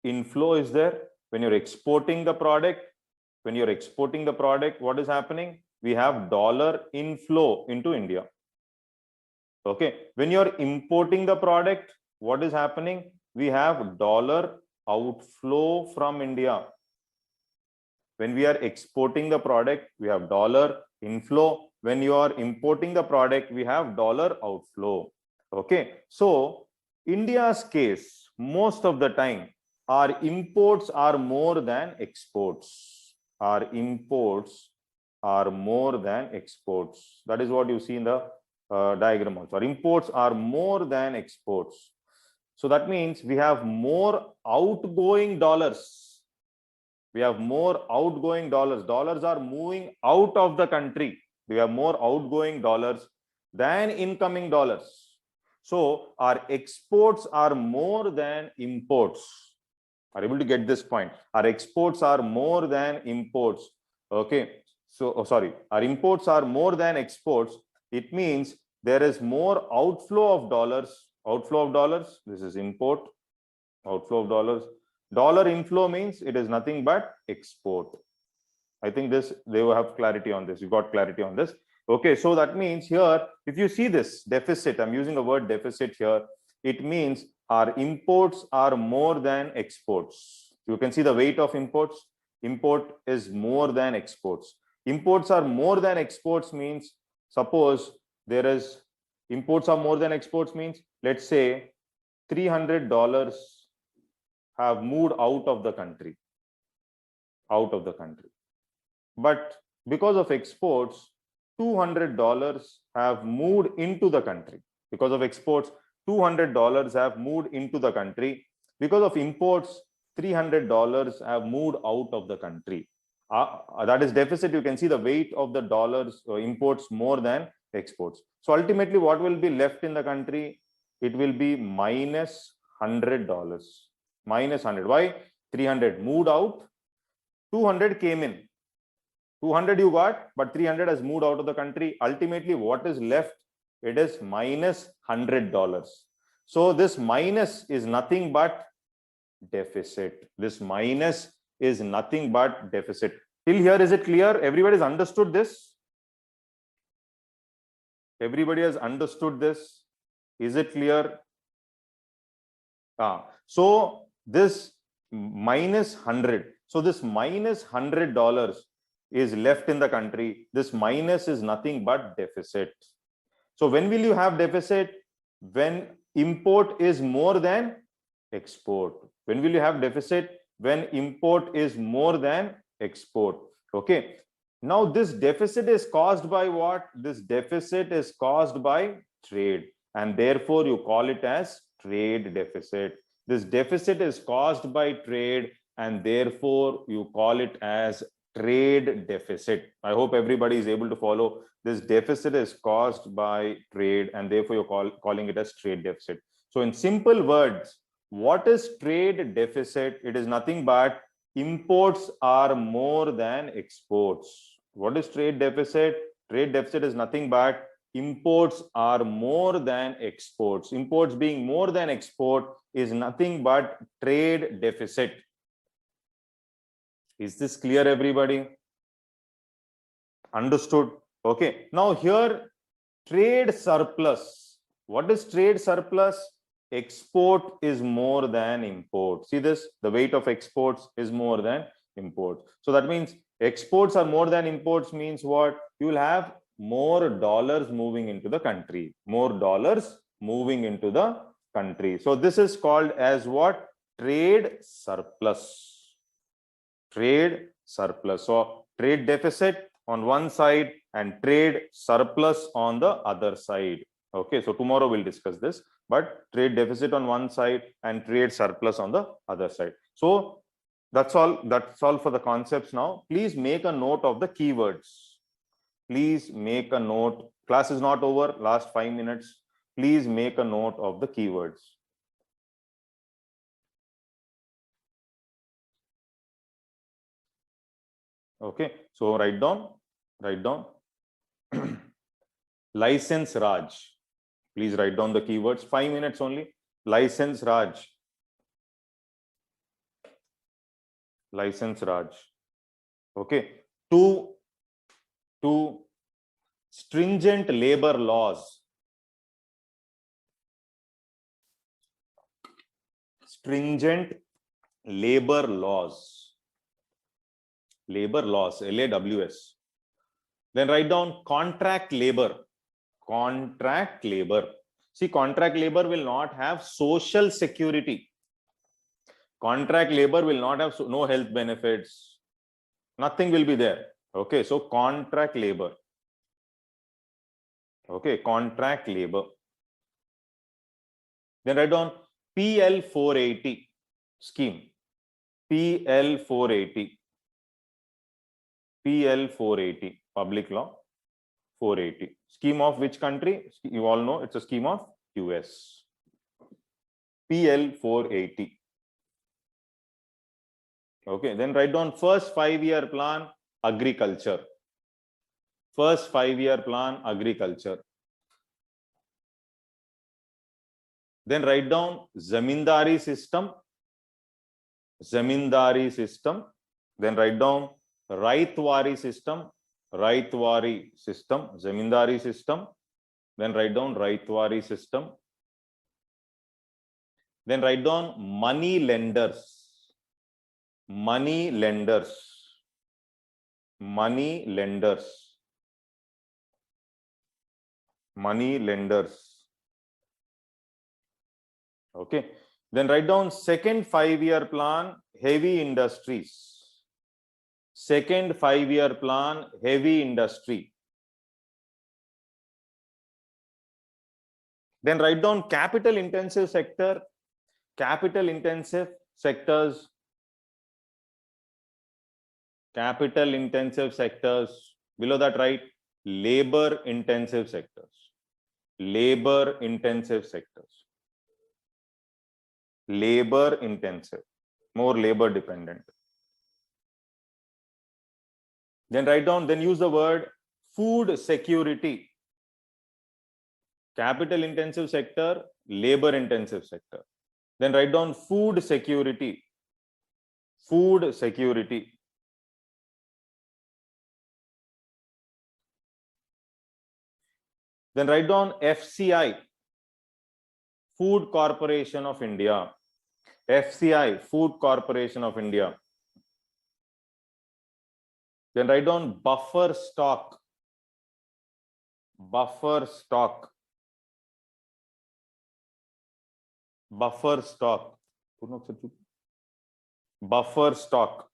inflow is there. When you're exporting the product, what is happening? We have dollar inflow into India. Okay. When you're importing the product, what is happening? We have dollar outflow from India. When we are exporting the product, we have dollar inflow. When you are importing the product, we have dollar outflow. Okay. So India's case, most of the time, our imports are more than exports. That is what you see in the diagram also. Our imports are more than exports. So that means we have more outgoing dollars. Dollars are moving out of the country. We have more outgoing dollars than incoming dollars. So our exports are more than imports. Are able to get this point? Our exports are more than imports. Okay. So, our imports are more than exports. It means there is more outflow of dollars. This is import. Outflow of dollars. Dollar inflow means it is nothing but export. I think they will have clarity on this. You got clarity on this. Okay, so that means here, if you see this deficit, I'm using the word deficit here, it means our imports are more than exports. You can see the weight of imports. Import is more than exports. Imports are more than exports means, suppose there is imports are more than exports means, let's say $300 have moved out of the country. But because of exports, $200 have moved into the country. Because of exports, $200 have moved into the country. Because of imports, $300 have moved out of the country. That is deficit. You can see the weight of the dollars imports more than exports. So ultimately, what will be left in the country? it will be minus $100. Minus 100. Why? 300 moved out, 200 came in. 200 you got, but 300 has moved out of the country. Ultimately, what is left? It is minus $100. So this minus is nothing but deficit. This minus is nothing but deficit. Till here, is it clear? Everybody's understood this? Everybody has understood this? Is it clear? So this minus 100. So this minus $100 is left in the country. This minus is nothing but deficit. So when will you have deficit? When import is more than export. When will you have deficit? When import is more than export. Okay. Now this deficit is caused by what? This deficit is caused by trade, and therefore you call it as trade deficit. This deficit is caused by trade, and therefore you call it as trade deficit. I hope everybody is able to follow. This deficit is caused by trade, and therefore you're calling it as trade deficit. So in simple words, what is trade deficit? It is nothing but imports are more than exports. What is trade deficit? Trade deficit is nothing but imports are more than exports. Imports being more than export is nothing but trade deficit. Is this clear, everybody? Understood? Okay. Now here, trade surplus. What is trade surplus? Export is more than import. See this? The weight of exports is more than import. So that means exports are more than imports means what? You will have more dollars moving into the country. More dollars moving into the country. So this is called as what? Trade surplus. Trade surplus. So trade deficit on one side and trade surplus on the other side. Okay, so tomorrow we'll discuss this, but trade deficit on one side and trade surplus on the other side. So that's all for the concepts now. Please make a note of the keywords. Please make a note. Class is not over, last 5 minutes. Please make a note of the keywords. Okay, so write down. License Raj. Please write down the keywords. 5 minutes only. License Raj. License Raj. Okay. Two stringent labor laws. Stringent labor laws. Labor laws. LAWS. Then write down contract labor. Contract labor. See, contract labor will not have social security. Contract labor will not have no health benefits. Nothing will be there. Okay, so contract labor. Okay, contract labor. Then write down PL 480 scheme. PL 480. PL 480. Public law 480. Scheme of which country? You all know it's a scheme of US. PL 480. Okay, then write down first 5-year plan, agriculture. First 5-year plan, agriculture. Then write down zamindari system. Zamindari system. Then write down Raitwari system. Raitwari system. Zamindari system. Then write down Raitwari system. Then write down money lenders. Money lenders. Money lenders. Money lenders. Okay. Then write down second 5-year plan, heavy industries. Second 5-year plan, heavy industry. Then write down capital intensive sector, capital intensive sectors. Capital intensive sectors. Below that, write labor intensive sectors. Labor intensive sectors. labor intensive, more labor dependent. Then write down, then use the word food security. Capital intensive sector, labor intensive sector. Then write down food security. Food security. Then write down FCI, Food Corporation of India. FCI, Food Corporation of India. Then write down buffer stock. Buffer stock. Buffer stock. Buffer stock.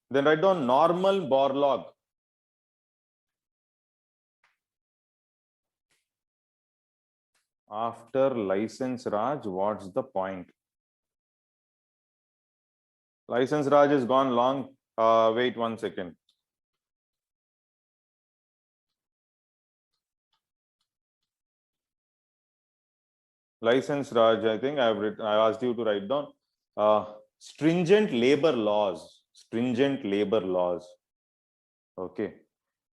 Then write down normal Borlaug. After license Raj, what's the point? License Raj is gone long. Wait 1 second. License Raj, I think I asked you to write down stringent labor laws. Stringent labor laws. Okay.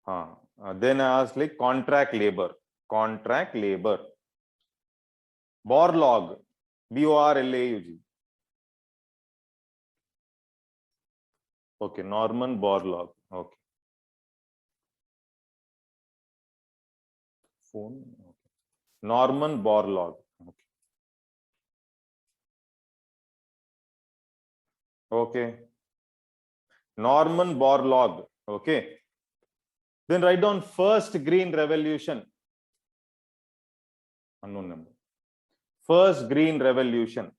Then I asked like contract labor. Contract labor. Borlaug. BORLAUG. Okay, Norman Borlaug. Okay. Phone. Okay. Norman Borlaug. Okay. Okay. Norman Borlaug. Okay. Then write down first green revolution. Unknown number. First green revolution.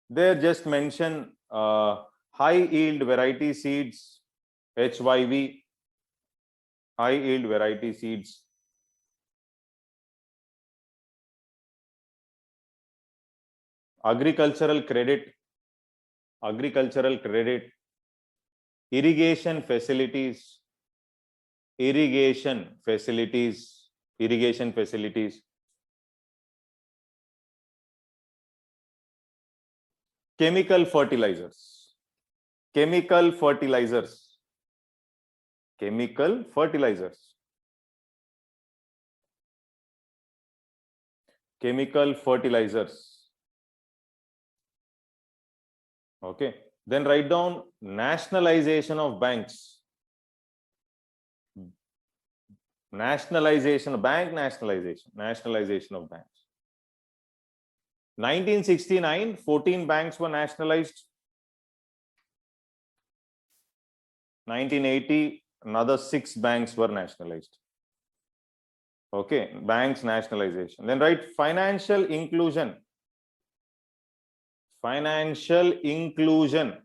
There just mention high yield variety seeds, HYV, high yield variety seeds. Agricultural credit, irrigation facilities, chemical fertilizers, chemical fertilizers. Okay. Then write down nationalization of banks. Nationalization of banks. 1969, 14 banks were nationalized. 1980, another 6 banks were nationalized. Okay, banks nationalization. Then write financial inclusion. Financial inclusion.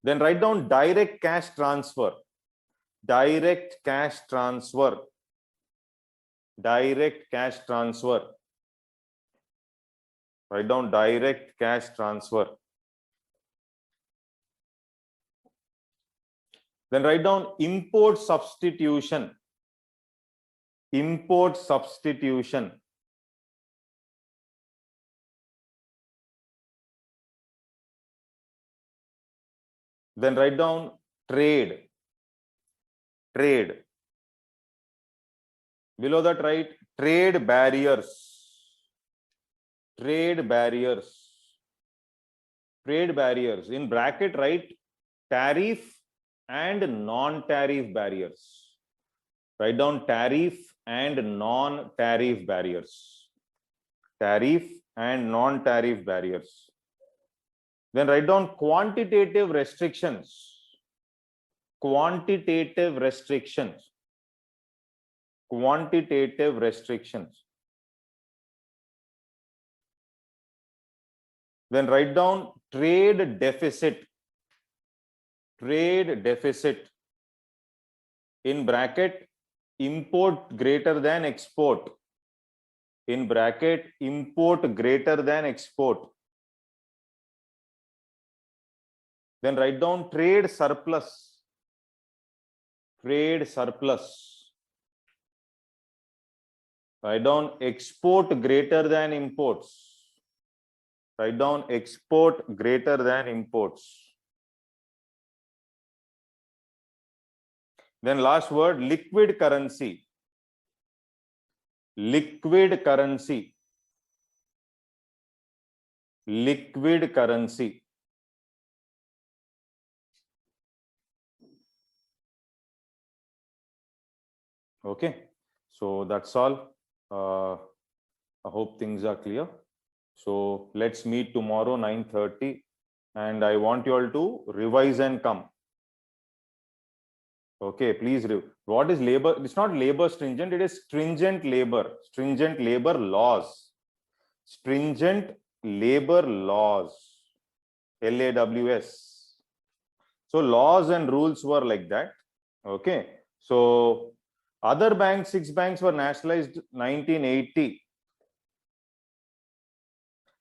Then write down direct cash transfer. Direct cash transfer. Write down direct cash transfer. Then write down import substitution. Then write down trade. Below that write trade barriers. In bracket write tariff and non-tariff barriers. Write down tariff and non-tariff barriers. Then write down quantitative restrictions. Then write down trade deficit. In bracket import greater than export. Then write down trade surplus. Trade surplus. Write down export greater than imports. Write down export greater than imports. Then last word, liquid currency. Liquid currency. Liquid currency. Okay, so that's all. I hope things are clear. So let's meet tomorrow 9:30, and I want you all to revise and come. Okay, please. What is labor? It's not labor stringent, it is stringent labor. Stringent labor laws. Stringent labor laws. LAWS. So laws and rules were like that. Okay, so other banks, 6 banks were nationalized 1980.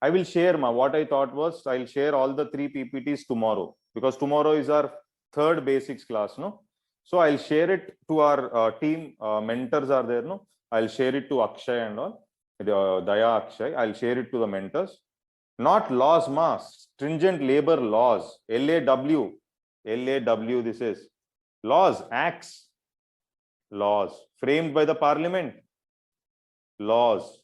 I will share what I thought was I'll share all the 3 PPTs tomorrow, because tomorrow is our 3rd basics class, no? So I'll share it to our team. Mentors are there, no? I'll share it to Akshay and all. Daya, Akshay. I'll share it to the mentors. Not laws, stringent labor laws. LAW. LAW. This is laws, acts, laws framed by the parliament. Laws,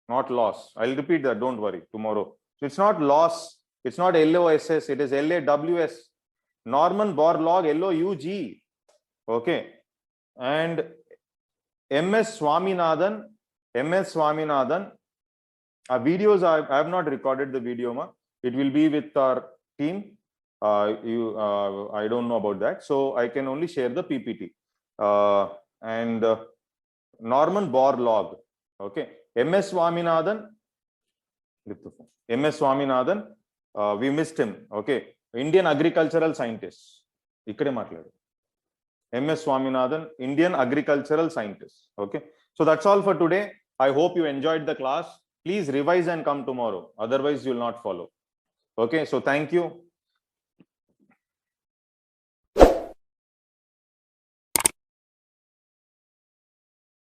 not loss. I'll repeat that. Don't worry. Tomorrow. So it's not loss. It's not LOSS. It is LAWS. Norman Borlaug, LOUG. Okay. And MS Swaminathan. MS Swaminathan. Videos, I have not recorded the video. It will be with our team. I don't know about that. So I can only share the PPT. And Norman Borlaug. Okay. MS Swaminathan. MS Swaminathan. We missed him. Okay. Indian agricultural scientist. Ikkade matladu. MS Swaminathan, Indian agricultural scientist. Okay. So that's all for today. I hope you enjoyed the class. Please revise and come tomorrow. Otherwise, you will not follow. Okay. So thank you.